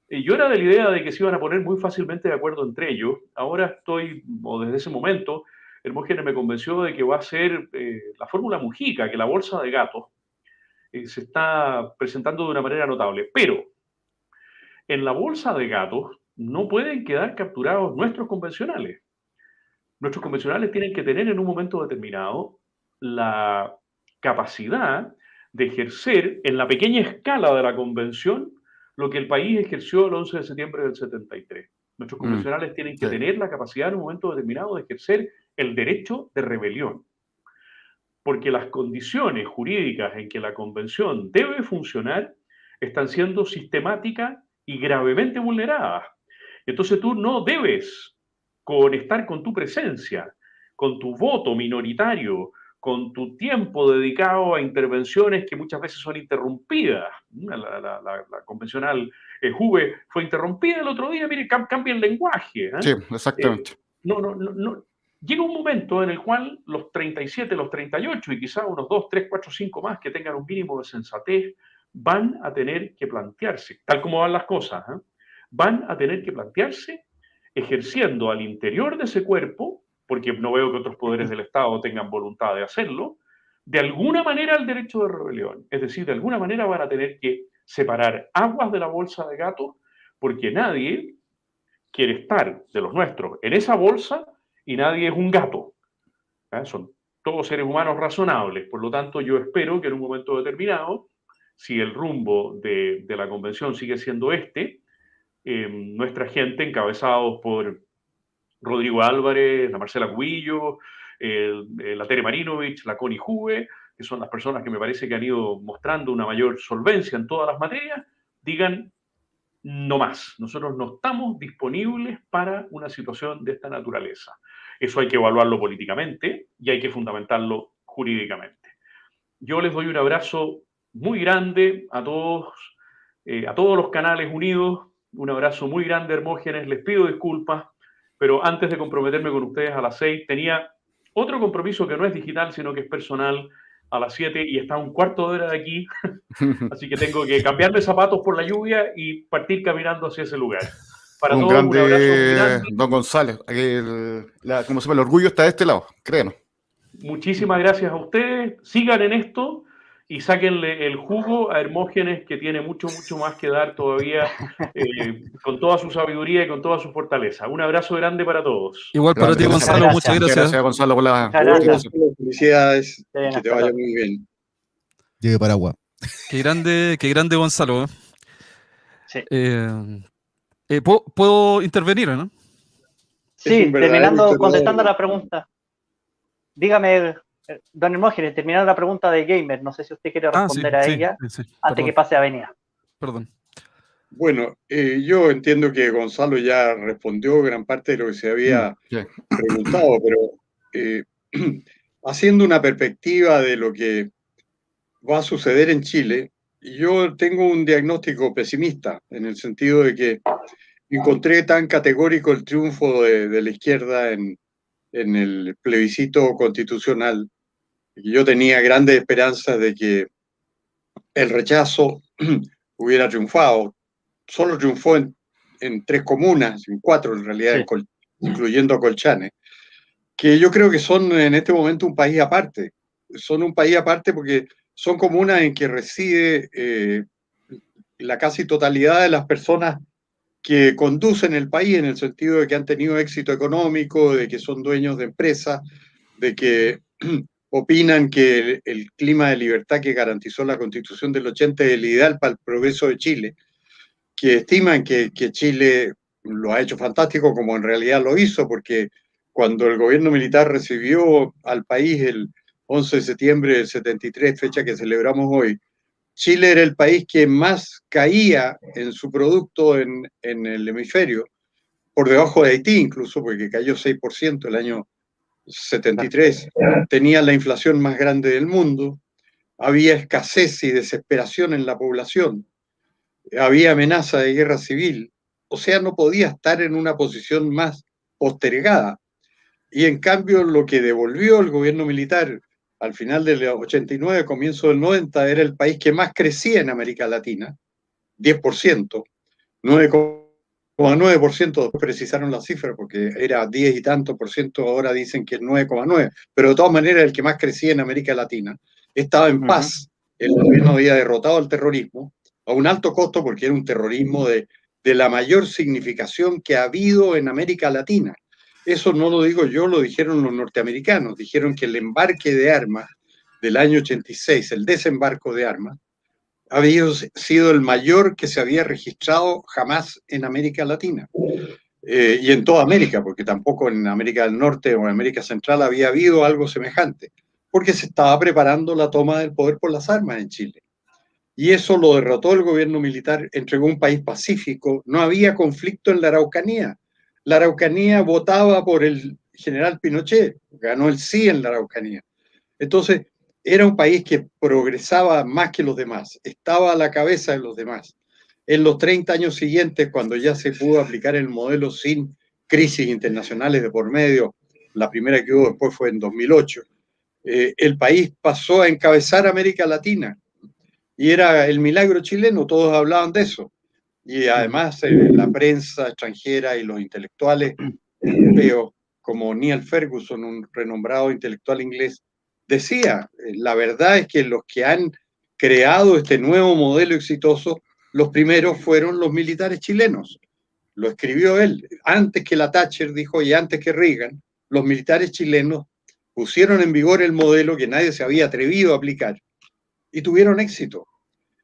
Yo era de la idea de que se iban a poner muy fácilmente de acuerdo entre ellos. Ahora o desde ese momento, Hermógenes me convenció de que va a ser la fórmula Mujica, que la bolsa de gatos se está presentando de una manera notable. Pero en la bolsa de gatos no pueden quedar capturados nuestros convencionales. Nuestros convencionales tienen que tener en un momento determinado la capacidad de ejercer en la pequeña escala de la convención lo que el país ejerció el 11 de septiembre del 73. Nuestros convencionales tienen que tener la capacidad en un momento determinado de ejercer el derecho de rebelión. Porque las condiciones jurídicas en que la convención debe funcionar están siendo sistemáticas y gravemente vulneradas. Entonces tú no debes conectar con tu presencia, con tu voto minoritario, con tu tiempo dedicado a intervenciones que muchas veces son interrumpidas. La convencional Juve fue interrumpida el otro día, mire, cambia el lenguaje. Sí, exactamente. No. Llega un momento en el cual los 37, los 38 y quizá unos 2, 3, 4, 5 más que tengan un mínimo de sensatez van a tener que plantearse, tal como van las cosas, van a tener que plantearse ejerciendo al interior de ese cuerpo, porque no veo que otros poderes del Estado tengan voluntad de hacerlo, de alguna manera el derecho de rebelión. Es decir, de alguna manera van a tener que separar aguas de la bolsa de gato, porque nadie quiere estar, de los nuestros, en esa bolsa y nadie es un gato. Son todos seres humanos razonables. Por lo tanto, yo espero que en un momento determinado, si el rumbo de la convención sigue siendo nuestra gente, encabezados por Rodrigo Álvarez, la Marcela Cubillo, la Tere Marinovich, la Connie Juve, que son las personas que me parece que han ido mostrando una mayor solvencia en todas las materias, digan no más. Nosotros no estamos disponibles para una situación de esta naturaleza. Eso hay que evaluarlo políticamente y hay que fundamentarlo jurídicamente. Yo les doy un abrazo muy grande a todos los canales unidos, un abrazo muy grande, Hermógenes, les pido disculpas, pero antes de comprometerme con ustedes a las 6, tenía otro compromiso que no es digital, sino que es personal, a las 7 y está a un cuarto de hora de aquí, así que tengo que cambiarme zapatos por la lluvia y partir caminando hacia ese lugar. Para un todos, grande, un abrazo muy grande. Don González, como se llama, el orgullo está de este lado, créanos. Muchísimas gracias a ustedes, sigan en esto y sáquenle el jugo a Hermógenes, que tiene mucho más que dar todavía, con toda su sabiduría y con toda su fortaleza. Un abrazo grande para todos. Igual para ti, Gonzalo, muchas gracias. Gracias, Gonzalo, por la... Felicidades, que te vaya muy bien. Llegue Paraguay. Qué grande Gonzalo. Sí. ¿Puedo intervenir, no? Sí, terminando, contestando la pregunta. Dígame, don Hermógenes, terminando la pregunta de Gamer, no sé si usted quiere responder a ella antes que pase a Avenida. Perdón. Bueno, yo entiendo que Gonzalo ya respondió gran parte de lo que se había preguntado, pero haciendo una perspectiva de lo que va a suceder en Chile, yo tengo un diagnóstico pesimista, en el sentido de que encontré tan categórico el triunfo de la izquierda en el plebiscito constitucional. Yo tenía grandes esperanzas de que el rechazo hubiera triunfado. Solo triunfó en 3 comunas, en 4 en realidad, sí, incluyendo Colchane, que yo creo que son en este momento un país aparte. Son un país aparte porque son comunas en que reside la casi totalidad de las personas que conducen el país, en el sentido de que han tenido éxito económico, de que son dueños de empresas, de que opinan que el clima de libertad que garantizó la Constitución del 80 es el ideal para el progreso de Chile, que estiman que Chile lo ha hecho fantástico, como en realidad lo hizo, porque cuando el gobierno militar recibió al país el 11 de septiembre del 73, fecha que celebramos hoy, Chile era el país que más caía en su producto en el hemisferio, por debajo de Haití incluso, porque cayó 6% el año 73, tenía la inflación más grande del mundo, había escasez y desesperación en la población, había amenaza de guerra civil, o sea, no podía estar en una posición más postergada. Y en cambio, lo que devolvió el gobierno militar al final del 89, comienzo del 90, era el país que más crecía en América Latina, 10%, 9,9%, precisaron las cifras porque era 10 y tanto por ciento, ahora dicen que es 9,9%, pero de todas maneras el que más crecía en América Latina. Estaba en paz, el gobierno había derrotado al terrorismo, a un alto costo porque era un terrorismo de la mayor significación que ha habido en América Latina. Eso no lo digo yo, lo dijeron los norteamericanos. Dijeron que el embarque de armas del año 86, el desembarco de armas, había sido el mayor que se había registrado jamás en América Latina. Y en toda América, porque tampoco en América del Norte o en América Central había habido algo semejante, porque se estaba preparando la toma del poder por las armas en Chile. Y eso lo derrotó el gobierno militar, entregó un país pacífico, no había conflicto en la Araucanía. La Araucanía votaba por el general Pinochet, ganó el sí en la Araucanía. Entonces, era un país que progresaba más que los demás, estaba a la cabeza de los demás. En los 30 años siguientes, cuando ya se pudo aplicar el modelo sin crisis internacionales de por medio, la primera que hubo después fue en 2008, el país pasó a encabezar América Latina y era el milagro chileno, todos hablaban de eso. Y además la prensa extranjera y los intelectuales europeos, como Neil Ferguson, un renombrado intelectual inglés, decía, la verdad es que los que han creado este nuevo modelo exitoso, los primeros fueron los militares chilenos. Lo escribió él, antes que la Thatcher, dijo, y antes que Reagan, los militares chilenos pusieron en vigor el modelo que nadie se había atrevido a aplicar y tuvieron éxito.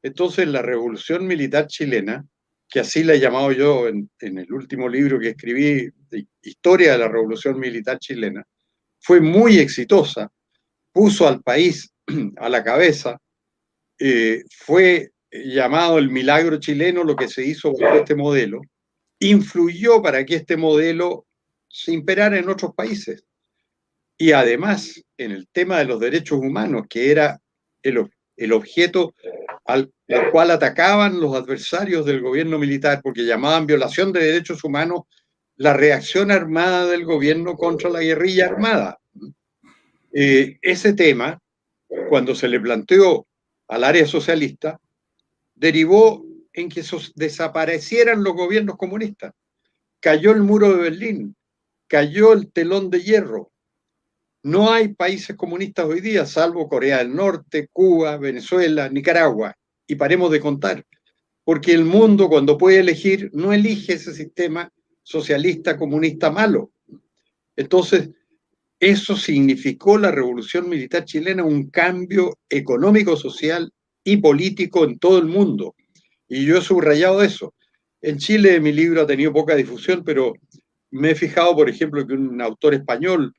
Entonces la revolución militar chilena, que así la he llamado yo en el último libro que escribí, Historia de la Revolución Militar Chilena, fue muy exitosa, puso al país a la cabeza, fue llamado el milagro chileno lo que se hizo bajo este modelo, influyó para que este modelo se imperara en otros países. Y además, en el tema de los derechos humanos, que era el objeto al cual atacaban los adversarios del gobierno militar, porque llamaban violación de derechos humanos la reacción armada del gobierno contra la guerrilla armada. Ese tema, cuando se le planteó al área socialista, derivó en que desaparecieran los gobiernos comunistas. Cayó el muro de Berlín, cayó el telón de hierro. No hay países comunistas hoy día, salvo Corea del Norte, Cuba, Venezuela, Nicaragua. Y paremos de contar. Porque el mundo, cuando puede elegir, no elige ese sistema socialista comunista malo. Entonces, eso significó la revolución militar chilena, un cambio económico, social y político en todo el mundo. Y yo he subrayado eso. En Chile mi libro ha tenido poca difusión, pero me he fijado, por ejemplo, que un autor español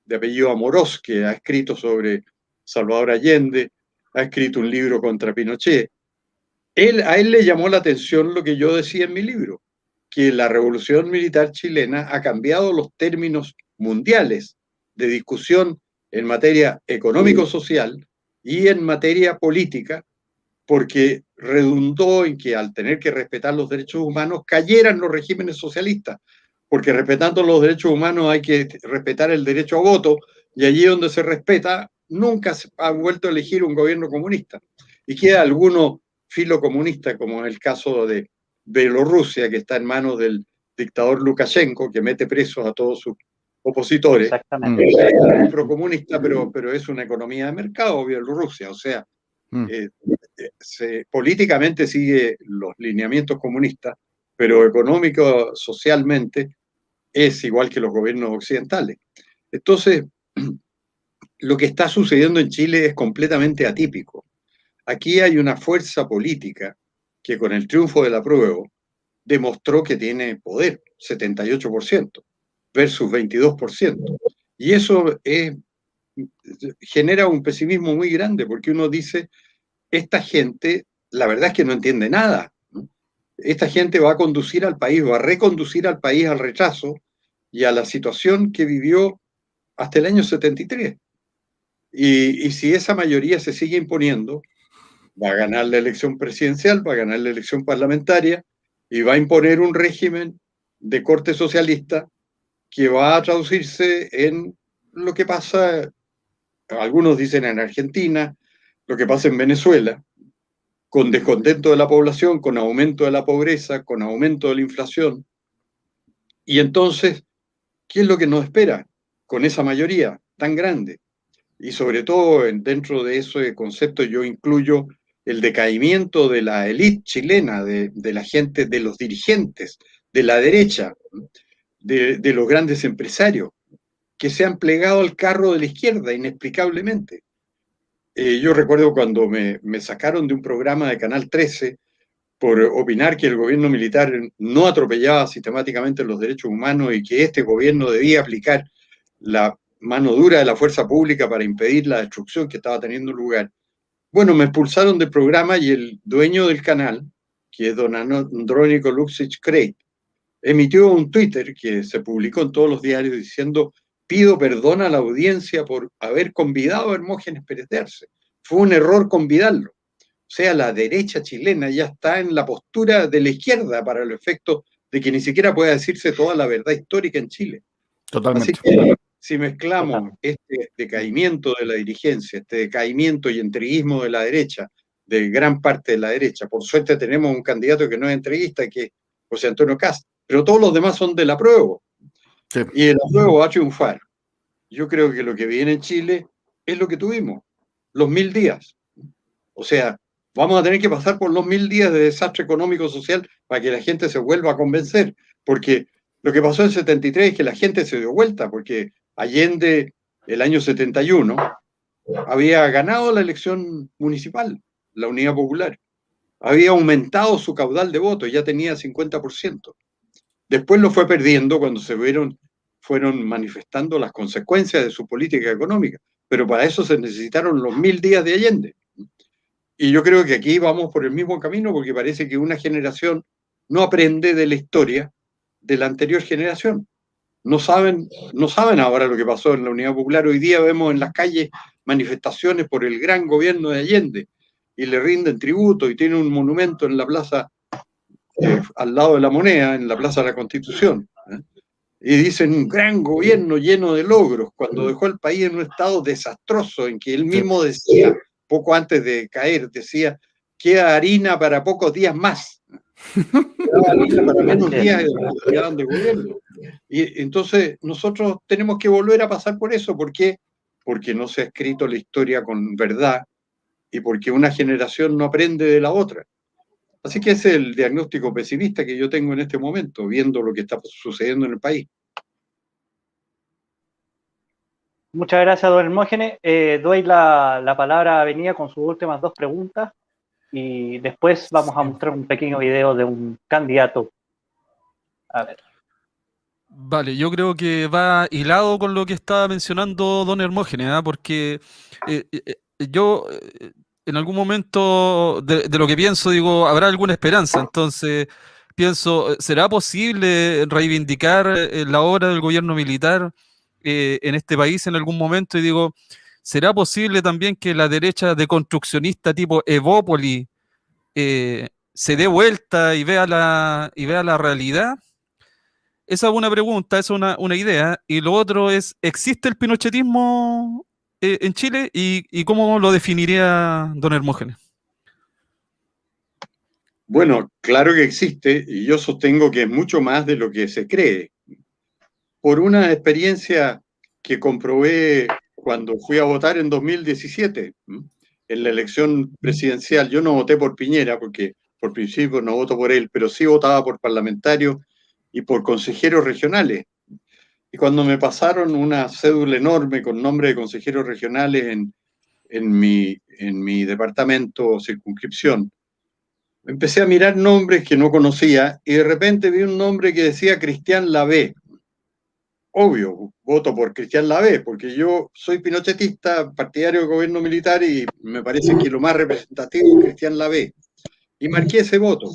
de apellido Amorós, que ha escrito sobre Salvador Allende, ha escrito un libro contra Pinochet. A él le llamó la atención lo que yo decía en mi libro, que la revolución militar chilena ha cambiado los términos mundiales de discusión en materia económico-social y en materia política, porque redundó en que al tener que respetar los derechos humanos cayeran los regímenes socialistas, porque respetando los derechos humanos hay que respetar el derecho a voto, y allí donde se respeta nunca se ha vuelto a elegir un gobierno comunista. Y queda alguno filo comunista, como es el caso de Bielorrusia, que está en manos del dictador Lukashenko, que mete presos a todos sus opositores. Exactamente. Es procomunista, pero es una economía de mercado, Bielorrusia. O sea, políticamente sigue los lineamientos comunistas, pero económico, socialmente, es igual que los gobiernos occidentales. Entonces, lo que está sucediendo en Chile es completamente atípico. Aquí hay una fuerza política que con el triunfo del apruebo demostró que tiene poder, 78% versus 22%. Y eso genera un pesimismo muy grande, porque uno dice, esta gente, la verdad es que no entiende nada. Esta gente va a conducir al país, va a reconducir al país al rechazo y a la situación que vivió hasta el año 73. Y si esa mayoría se sigue imponiendo, va a ganar la elección presidencial, va a ganar la elección parlamentaria y va a imponer un régimen de corte socialista que va a traducirse en lo que pasa, algunos dicen en Argentina, lo que pasa en Venezuela, con descontento de la población, con aumento de la pobreza, con aumento de la inflación. Y entonces, ¿qué es lo que nos espera con esa mayoría tan grande? Y sobre todo dentro de ese concepto yo incluyo el decaimiento de la élite chilena, de la gente, de los dirigentes, de la derecha, de los grandes empresarios, que se han plegado al carro de la izquierda inexplicablemente. Yo recuerdo cuando me sacaron de un programa de Canal 13 por opinar que el gobierno militar no atropellaba sistemáticamente los derechos humanos y que este gobierno debía aplicar la mano dura de la fuerza pública para impedir la destrucción que estaba teniendo lugar. Bueno, me expulsaron del programa y el dueño del canal, que es don Andrónico Luksic Creit, emitió un Twitter que se publicó en todos los diarios diciendo: pido perdón a la audiencia por haber convidado a Hermógenes Pérez de Arce. Fue un error convidarlo. O sea, la derecha chilena ya está en la postura de la izquierda para el efecto de que ni siquiera puede decirse toda la verdad histórica en Chile. Totalmente. Así que si mezclamos este decaimiento de la dirigencia, este decaimiento y entreguismo de la derecha, de gran parte de la derecha, por suerte tenemos un candidato que no es entreguista, que es José Antonio Kast, pero todos los demás son del apruebo. Sí. Y el apruebo va a triunfar. Yo creo que lo que viene en Chile es lo que tuvimos, los 1000 días. O sea, vamos a tener que pasar por los 1000 días de desastre económico-social para que la gente se vuelva a convencer, porque lo que pasó en 73 es que la gente se dio vuelta, porque Allende, el año 71, había ganado la elección municipal, la Unidad Popular. Había aumentado su caudal de votos, ya tenía 50%. Después lo fue perdiendo cuando fueron manifestando las consecuencias de su política económica. Pero para eso se necesitaron los 1000 días de Allende. Y yo creo que aquí vamos por el mismo camino, porque parece que una generación no aprende de la historia de la anterior generación. No saben ahora lo que pasó en la Unidad Popular. Hoy día vemos en las calles manifestaciones por el gran gobierno de Allende y le rinden tributo y tiene un monumento en la plaza, al lado de la Moneda, en la Plaza de la Constitución. Y dicen un gran gobierno lleno de logros, cuando dejó el país en un estado desastroso, en que él mismo decía, poco antes de caer, decía, queda harina para pocos días más. Queda harina para menos días de gobierno. Y entonces nosotros tenemos que volver a pasar por eso. ¿Por qué? Porque no se ha escrito la historia con verdad y porque una generación no aprende de la otra. Así que ese es el diagnóstico pesimista que yo tengo en este momento, viendo lo que está sucediendo en el país. Muchas gracias, don Hermógenes. Doy la palabra a Benía con sus últimas 2 preguntas y después vamos a mostrar un pequeño video de un candidato. A ver. Vale, yo creo que va hilado con lo que estaba mencionando don Hermógenes, ¿eh? Porque yo en algún momento de lo que pienso digo, habrá alguna esperanza. Entonces pienso, ¿será posible reivindicar la obra del gobierno militar en este país en algún momento? Y digo, ¿será posible también que la derecha deconstruccionista tipo Evópoli se dé vuelta y vea la realidad? Esa es una pregunta, esa es una idea. Y lo otro es, ¿existe el pinochetismo en Chile? ¿Y cómo lo definiría don Hermógenes? Bueno, claro que existe, y yo sostengo que es mucho más de lo que se cree. Por una experiencia que comprobé cuando fui a votar en 2017, en la elección presidencial. Yo no voté por Piñera, porque por principio no voto por él, pero sí votaba por parlamentarios y por consejeros regionales. Y cuando me pasaron una cédula enorme con nombre de consejeros regionales en mi departamento, circunscripción, empecé a mirar nombres que no conocía y de repente vi un nombre que decía Cristian Lavé. Obvio, voto por Cristian Lavé, porque yo soy pinochetista, partidario del gobierno militar y me parece que lo más representativo es Cristian Lavé. Y marqué ese voto.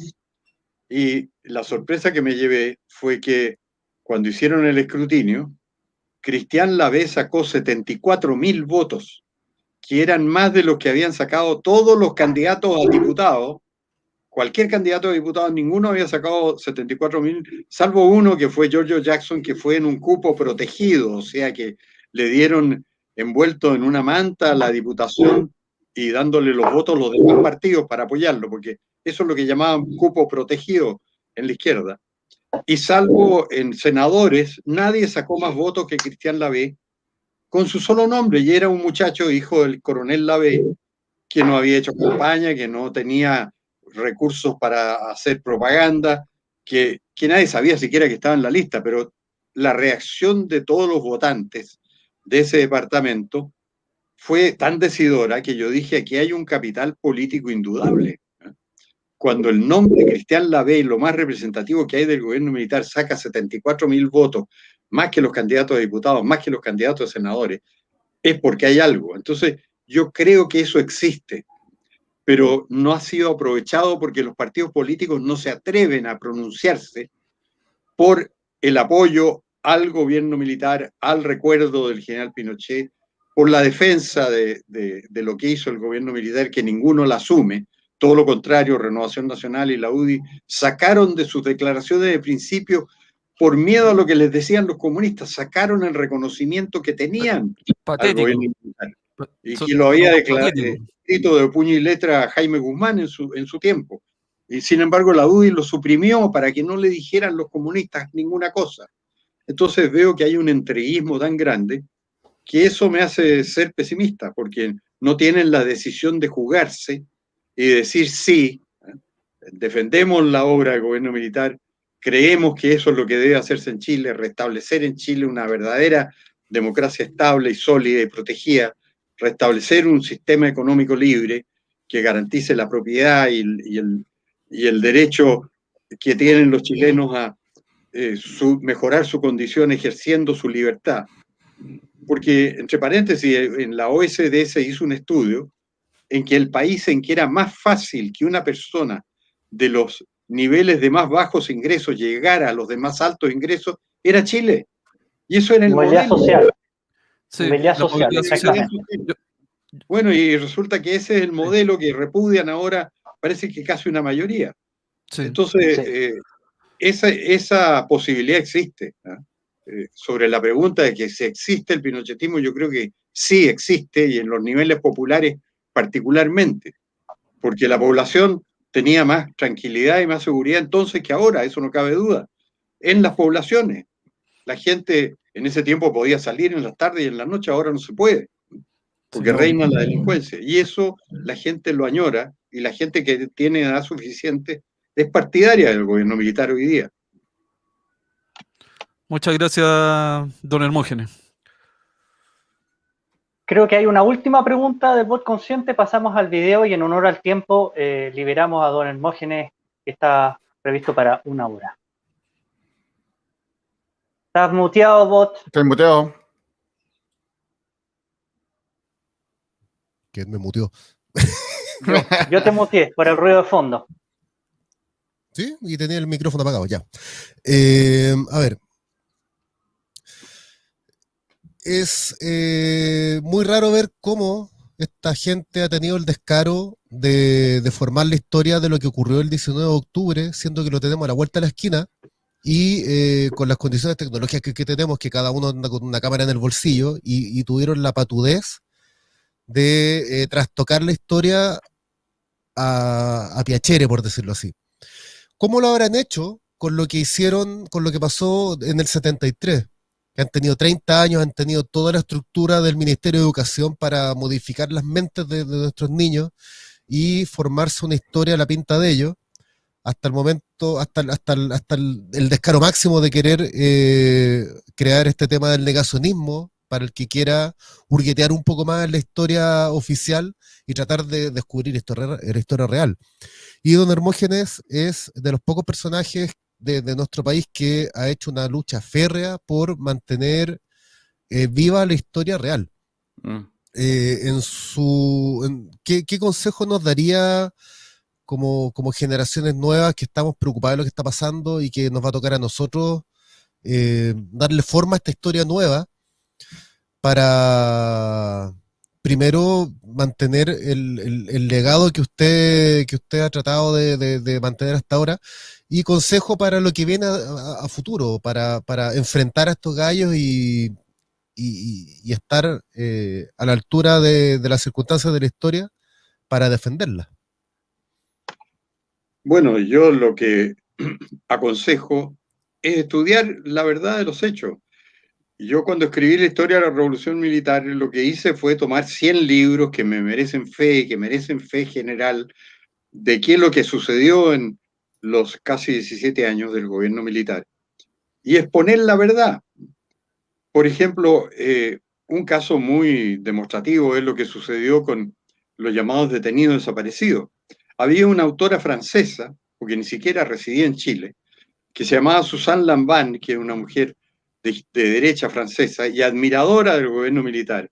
Y la sorpresa que me llevé fue que cuando hicieron el escrutinio, Cristian Lavé sacó 74.000 votos, que eran más de los que habían sacado todos los candidatos a diputados. Cualquier candidato a diputado, ninguno había sacado 74.000, salvo uno que fue Giorgio Jackson, que fue en un cupo protegido, o sea que le dieron envuelto en una manta la diputación y dándole los votos a los demás partidos para apoyarlo, porque eso es lo que llamaban cupo protegido en la izquierda. Y salvo en senadores, nadie sacó más votos que Cristian Lavé con su solo nombre, y era un muchacho, hijo del coronel Lavé, que no había hecho campaña, que no tenía recursos para hacer propaganda, que nadie sabía siquiera que estaba en la lista, pero la reacción de todos los votantes de ese departamento fue tan decidora que yo dije, aquí hay un capital político indudable. Cuando el nombre de Cristian Lavé, lo más representativo que hay del gobierno militar, saca 74.000 votos, más que los candidatos a diputados, más que los candidatos a senadores, es porque hay algo. Entonces, yo creo que eso existe, pero no ha sido aprovechado porque los partidos políticos no se atreven a pronunciarse por el apoyo al gobierno militar, al recuerdo del general Pinochet, por la defensa de lo que hizo el gobierno militar, que ninguno la asume. Todo lo contrario, Renovación Nacional y la UDI sacaron de sus declaraciones de principio, por miedo a lo que les decían los comunistas, sacaron el reconocimiento que tenían al gobierno militar. Y que lo había escrito de puño y letra Jaime Guzmán en su tiempo. Y sin embargo la UDI lo suprimió para que no le dijeran los comunistas ninguna cosa. Entonces veo que hay un entreguismo tan grande que eso me hace ser pesimista, porque no tienen la decisión de jugarse y decir sí, defendemos la obra del gobierno militar, creemos que eso es lo que debe hacerse en Chile, restablecer en Chile una verdadera democracia estable y sólida y protegida, restablecer un sistema económico libre que garantice la propiedad y el derecho que tienen los chilenos a mejorar su condición ejerciendo su libertad. Porque, entre paréntesis, en la OSD se hizo un estudio en que el país en que era más fácil que una persona de los niveles de más bajos ingresos llegara a los de más altos ingresos era Chile. Y eso era el movilidad modelo. social. Sí, movilidad social, exactamente. Bueno, y resulta que ese es el modelo que repudian ahora, parece que casi una mayoría. Sí. Entonces, sí. Esa posibilidad existe. Sobre la pregunta de que si existe el pinochetismo, yo creo que sí existe, y en los niveles populares particularmente, porque la población tenía más tranquilidad y más seguridad entonces que ahora, eso no cabe duda. En las poblaciones, la gente en ese tiempo podía salir en las tardes y en las noches, ahora no se puede, porque reina la delincuencia, y eso la gente lo añora, y la gente que tiene edad suficiente es partidaria del gobierno militar hoy día. Muchas gracias, don Hermógenes. Creo que hay una última pregunta del bot consciente, pasamos al video y en honor al tiempo liberamos a don Hermógenes, que está previsto para 1 hora. ¿Estás muteado, bot? Estoy muteado. ¿Quién me muteó? Yo te muteé por el ruido de fondo. Sí, y tenía el micrófono apagado, ya. A ver. Es muy raro ver cómo esta gente ha tenido el descaro de formar la historia de lo que ocurrió el 19 de octubre, siendo que lo tenemos a la vuelta de la esquina y con las condiciones tecnológicas que tenemos, que cada uno anda con una cámara en el bolsillo, y tuvieron la patudez de trastocar la historia a piacere, por decirlo así. ¿Cómo lo habrán hecho con lo que hicieron, con lo que pasó en el 73? Que han tenido 30 años, han tenido toda la estructura del Ministerio de Educación para modificar las mentes de nuestros niños y formarse una historia a la pinta de ellos, hasta el momento, hasta el descaro máximo de querer crear este tema del negacionismo para el que quiera hurguetear un poco más la historia oficial y tratar de descubrir la historia real. Y don Hermógenes es de los pocos personajes de nuestro país que ha hecho una lucha férrea por mantener viva la historia real. ¿Qué consejo nos daría como generaciones nuevas que estamos preocupadas de lo que está pasando y que nos va a tocar a nosotros darle forma a esta historia nueva para primero mantener el legado que usted ha tratado de mantener hasta ahora, y consejo para lo que viene a futuro, para enfrentar a estos gallos y estar a la altura de las circunstancias de la historia para defenderla? Bueno, yo lo que aconsejo es estudiar la verdad de los hechos. Yo cuando escribí la historia de la Revolución Militar, lo que hice fue tomar 100 libros que me merecen fe y que merecen fe general de qué es lo que sucedió en los casi 17 años del gobierno militar y exponer la verdad. Por ejemplo, un caso muy demostrativo es lo que sucedió con los llamados detenidos desaparecidos. Había una autora francesa, porque ni siquiera residía en Chile, que se llamaba Suzanne Lamban, que es una mujer de derecha francesa y admiradora del gobierno militar.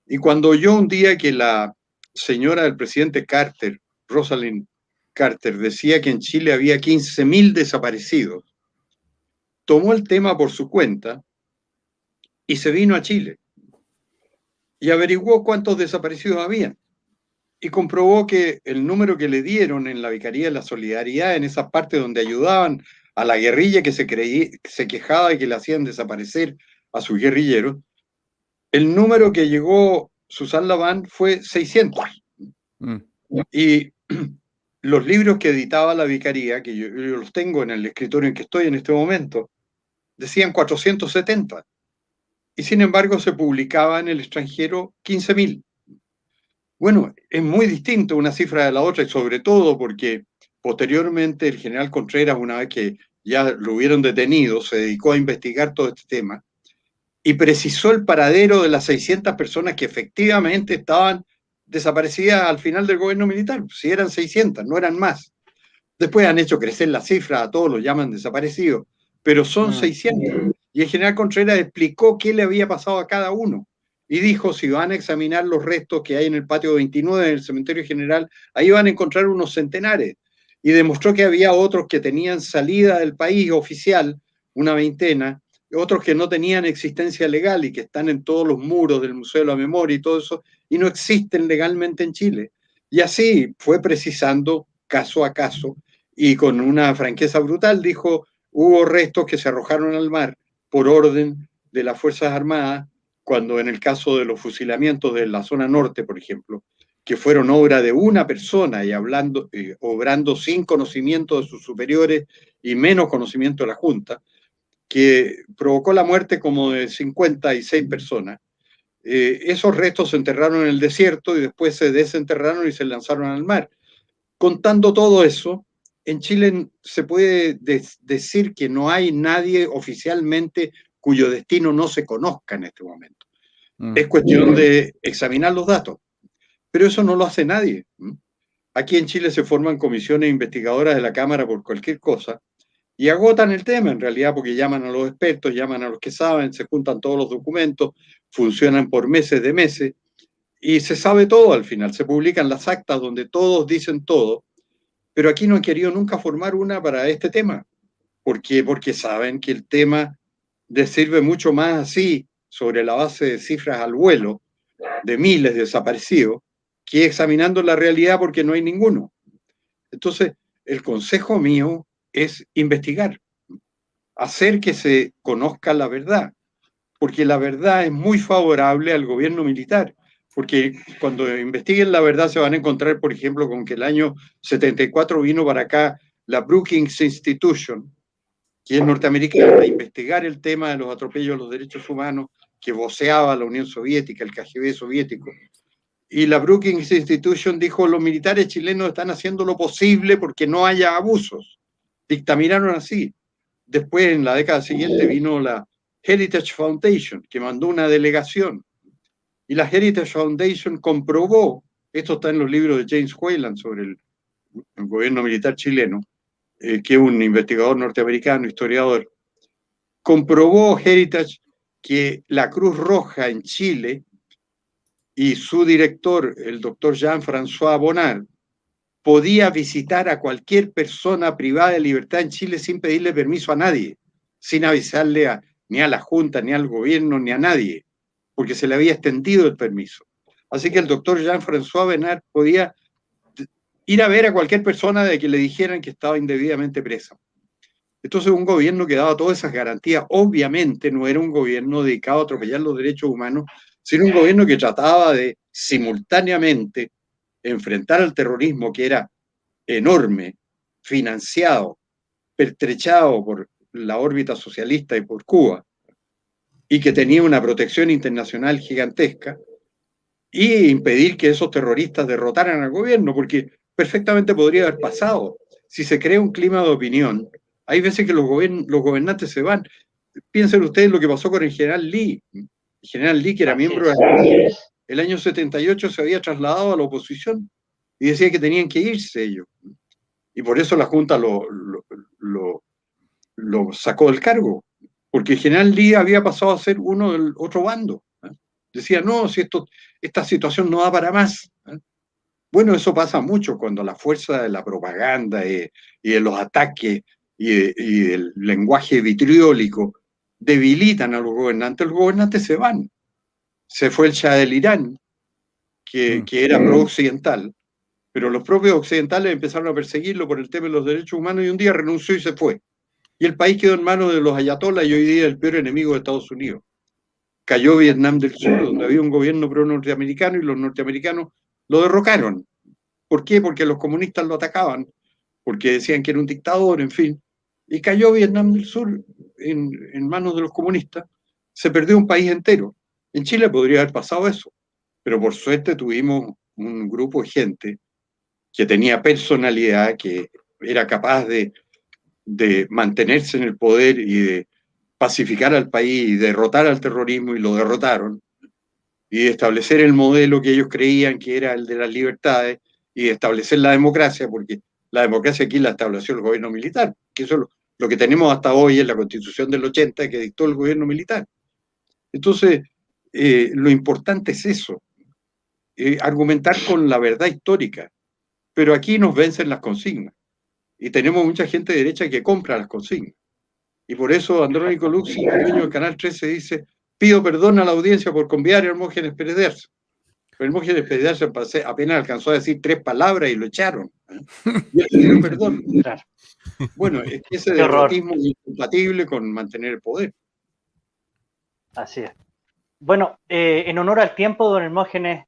Y cuando oyó un día que la señora del presidente Carter, Rosalind Carter, decía que en Chile había 15.000 desaparecidos, tomó el tema por su cuenta y se vino a Chile y averiguó cuántos desaparecidos había. Y comprobó que el número que le dieron en la Vicaría de la Solidaridad, en esa parte donde ayudaban a la guerrilla que se quejaba de que le hacían desaparecer a sus guerrilleros, el número que llegó Susan Laván fue 600. Y los libros que editaba la Vicaría, que yo los tengo en el escritorio en que estoy en este momento, decían 470. Y sin embargo se publicaba en el extranjero 15.000. Bueno, es muy distinto una cifra de la otra, y sobre todo porque posteriormente el general Contreras, una vez que ya lo hubieron detenido, se dedicó a investigar todo este tema y precisó el paradero de las 600 personas que efectivamente estaban desaparecidas al final del gobierno militar. Si eran 600, no eran más. Después han hecho crecer la cifra, a todos los llaman desaparecidos, pero son 600. Y el general Contreras explicó qué le había pasado a cada uno. Y dijo, si van a examinar los restos que hay en el patio 29 del cementerio general, ahí van a encontrar unos centenares. Y demostró que había otros que tenían salida del país oficial, una veintena, otros que no tenían existencia legal y que están en todos los muros del Museo de la Memoria y todo eso, y no existen legalmente en Chile. Y así fue precisando caso a caso, y con una franqueza brutal dijo, hubo restos que se arrojaron al mar por orden de las Fuerzas Armadas, cuando en el caso de los fusilamientos de la zona norte, por ejemplo, que fueron obra de una persona y obrando sin conocimiento de sus superiores y menos conocimiento de la Junta, que provocó la muerte como de 56 personas. Esos restos se enterraron en el desierto y después se desenterraron y se lanzaron al mar. Contando todo eso, en Chile se puede decir que no hay nadie oficialmente cuyo destino no se conozca en este momento. Es cuestión de examinar los datos, pero eso no lo hace nadie. Aquí en Chile se forman comisiones investigadoras de la Cámara por cualquier cosa y agotan el tema en realidad porque llaman a los expertos, llaman a los que saben, se juntan todos los documentos, funcionan por meses de meses y se sabe todo al final. Se publican las actas donde todos dicen todo, pero aquí no han querido nunca formar una para este tema. ¿Por qué? Porque saben que el tema les sirve mucho más así, sobre la base de cifras al vuelo, de miles de desaparecidos, que examinando la realidad porque no hay ninguno. Entonces, el consejo mío es investigar, hacer que se conozca la verdad, porque la verdad es muy favorable al gobierno militar, porque cuando investiguen la verdad se van a encontrar, por ejemplo, con que el año 74 vino para acá la Brookings Institution, que es norteamericana, a investigar el tema de los atropellos a los derechos humanos que voceaba la Unión Soviética, el KGB soviético. Y la Brookings Institution dijo, los militares chilenos están haciendo lo posible porque no haya abusos. Dictaminaron así. Después, en la década siguiente, vino la Heritage Foundation, que mandó una delegación. Y la Heritage Foundation comprobó, esto está en los libros de James Wayland sobre el gobierno militar chileno, que es un investigador norteamericano, historiador, comprobó Heritage que la Cruz Roja en Chile y su director, el doctor Jean-François Bonnard, podía visitar a cualquier persona privada de libertad en Chile sin pedirle permiso a nadie, sin avisarle ni a la Junta, ni al gobierno, ni a nadie, porque se le había extendido el permiso. Así que el doctor Jean-François Bonnard podía ir a ver a cualquier persona de que le dijeran que estaba indebidamente presa. Entonces, un gobierno que daba todas esas garantías, obviamente no era un gobierno dedicado a atropellar los derechos humanos, sino un gobierno que trataba de simultáneamente enfrentar al terrorismo, que era enorme, financiado, pertrechado por la órbita socialista y por Cuba, y que tenía una protección internacional gigantesca, y impedir que esos terroristas derrotaran al gobierno, porque perfectamente podría haber pasado. Si se crea un clima de opinión, hay veces que los gobernantes se van. Piensen ustedes lo que pasó con el general Lee. El general Lee, que era miembro de la... El año 78 se había trasladado a la oposición y decía que tenían que irse ellos. Y por eso la Junta lo sacó del cargo, porque el general Lee había pasado a ser uno del otro bando. Decía, no, si esta situación no da para más. Bueno, eso pasa mucho cuando la fuerza de la propaganda y de los ataques y el lenguaje vitriólico debilitan a los gobernantes se van. Se fue el Shah del Irán, que era pro-occidental, pero los propios occidentales empezaron a perseguirlo por el tema de los derechos humanos y un día renunció y se fue. Y el país quedó en manos de los ayatolás y hoy día es el peor enemigo de Estados Unidos. Cayó Vietnam del Sur, donde había un gobierno pro-norteamericano y los norteamericanos lo derrocaron. ¿Por qué? Porque los comunistas lo atacaban, porque decían que era un dictador, en fin. Y cayó Vietnam del Sur en manos de los comunistas. Se perdió un país entero. En Chile podría haber pasado eso, pero por suerte tuvimos un grupo de gente que tenía personalidad, que era capaz de mantenerse en el poder y de pacificar al país y derrotar al terrorismo, y lo derrotaron, y de establecer el modelo que ellos creían que era el de las libertades, y de establecer la democracia, porque la democracia aquí la estableció el gobierno militar, que eso es lo que tenemos hasta hoy en la Constitución del 80 que dictó el gobierno militar. Entonces, lo importante es eso, argumentar con la verdad histórica, pero aquí nos vencen las consignas, y tenemos mucha gente de derecha que compra las consignas. Y por eso Andrónico Luxi, el dueño del Canal 13, dice: pido perdón a la audiencia por convidar a Hermógenes Pérez de Arce. Pero Hermógenes Pérez de Arce apenas alcanzó a decir 3 palabras y lo echaron. Y él pidió perdón. Bueno, es que ese derrotismo es incompatible con mantener el poder. Así es. Bueno, en honor al tiempo, don Hermógenes,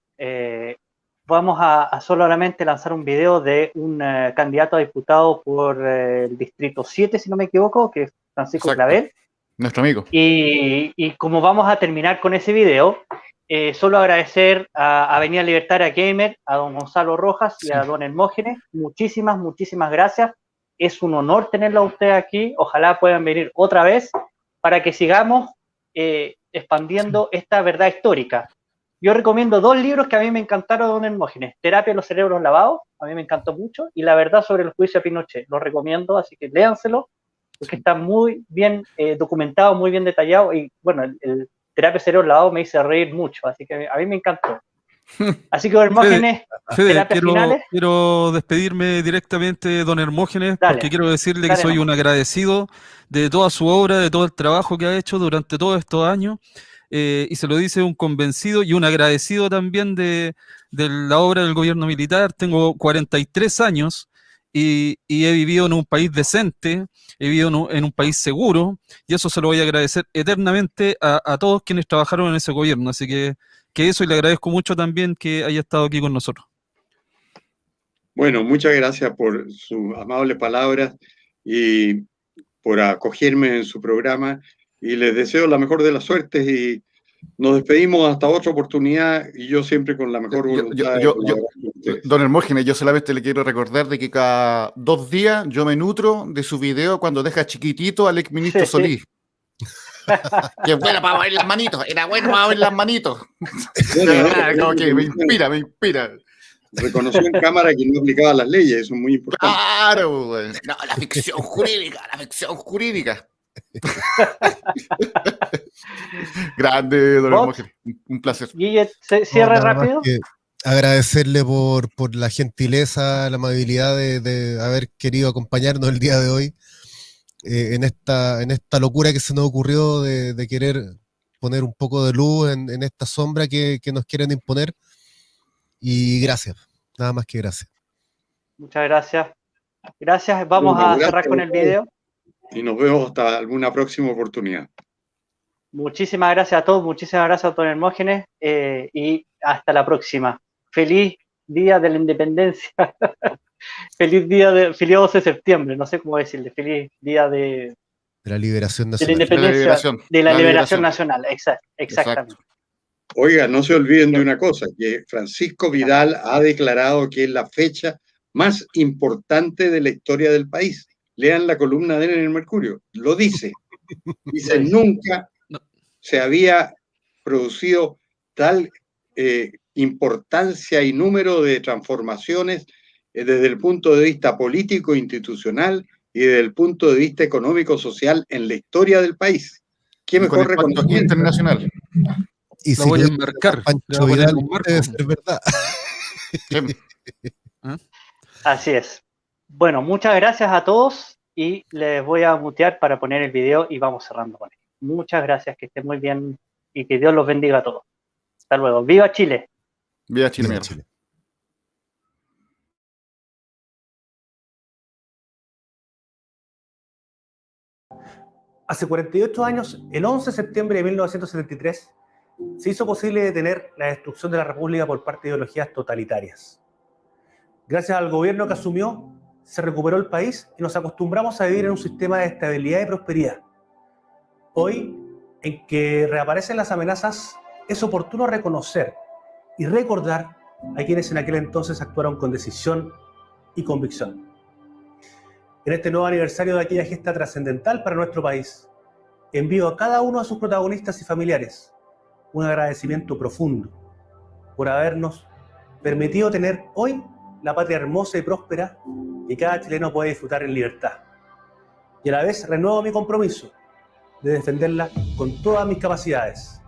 vamos a solamente lanzar un video de un candidato a diputado por el Distrito 7, si no me equivoco, que es Francisco Clavel. Nuestro amigo. Y como vamos a terminar con ese video, solo agradecer a Avenida Libertaria Gamer, a don Gonzalo Rojas y a don Hermógenes. Muchísimas gracias. Es un honor tenerlo a usted aquí. Ojalá puedan venir otra vez para que sigamos expandiendo esta verdad histórica. Yo recomiendo 2 libros que a mí me encantaron, don Hermógenes: Terapia de los cerebros lavados, a mí me encantó mucho, y La verdad sobre el juicio a Pinochet. Los recomiendo, así que léanselo, porque está muy bien documentado, muy bien detallado, y bueno, el Terapia de cerebros lavados me hizo reír mucho, así que a mí me encantó. Así que, don Hermógenes, Fede, quiero despedirme directamente, don Hermógenes, porque quiero decirle que soy un agradecido de toda su obra, de todo el trabajo que ha hecho durante todos estos años. Y se lo dice un convencido y un agradecido también de la obra del gobierno militar. Tengo 43 años y he vivido en un país decente, he vivido en un país seguro, y eso se lo voy a agradecer eternamente a todos quienes trabajaron en ese gobierno. Así que eso, y le agradezco mucho también que haya estado aquí con nosotros. Bueno, muchas gracias por sus amables palabras y por acogerme en su programa, y les deseo la mejor de las suertes, y nos despedimos hasta otra oportunidad, y yo siempre con la mejor voluntad. Don Hermógenes, yo solamente le quiero recordar de que cada 2 días yo me nutro de su video cuando deja chiquitito al exministro Solís. Que bueno para mover las manitos, era bueno para mover las manitos. Como que me inspira. Reconoció en cámara que no aplicaba las leyes, eso es muy importante. Claro, güey. No, la ficción jurídica. Grande, don Hermógenes. Un placer. Guille, cierre rápido. Agradecerle por la gentileza, la amabilidad de haber querido acompañarnos el día de hoy en esta locura que se nos ocurrió de querer poner un poco de luz en esta sombra que nos quieren imponer. Y gracias, nada más que gracias. Muchas gracias. Gracias, vamos a cerrar con el video. Y nos vemos hasta alguna próxima oportunidad. Muchísimas gracias a todos, muchísimas gracias a don Hermógenes, y hasta la próxima. Feliz Día de la Independencia. Feliz 12 de septiembre, no sé cómo decirle. Feliz Día de la Liberación Nacional. De la Independencia, de la Liberación Nacional, exactamente. Oiga, no se olviden de una cosa, que Francisco Vidal ha declarado que es la fecha más importante de la historia del país. Lean la columna de él en el Mercurio, lo dice. Dice, nunca se había producido tal importancia y número de transformaciones desde el punto de vista político, institucional y desde el punto de vista económico, social en la historia del país. ¿Qué mejor reconocimiento internacional? Y la voy a enmarcar. Pancho Vidal, debe ser verdad. Así es. Bueno, muchas gracias a todos. y les voy a mutear para poner el video y vamos cerrando con él. Muchas gracias, que estén muy bien y que Dios los bendiga a todos. Hasta luego. ¡Viva Chile! Viva Chile, Viva mierda. Chile. Hace 48 años, el 11 de septiembre de 1973, se hizo posible detener la destrucción de la República por parte de ideologías totalitarias. Gracias al gobierno que asumió, se recuperó el país y nos acostumbramos a vivir en un sistema de estabilidad y prosperidad. Hoy, en que reaparecen las amenazas, es oportuno reconocer y recordar a quienes en aquel entonces actuaron con decisión y convicción. En este nuevo aniversario de aquella gesta trascendental para nuestro país, envío a cada uno de sus protagonistas y familiares un agradecimiento profundo por habernos permitido tener hoy la patria hermosa y próspera que cada chileno puede disfrutar en libertad. Y a la vez renuevo mi compromiso de defenderla con todas mis capacidades.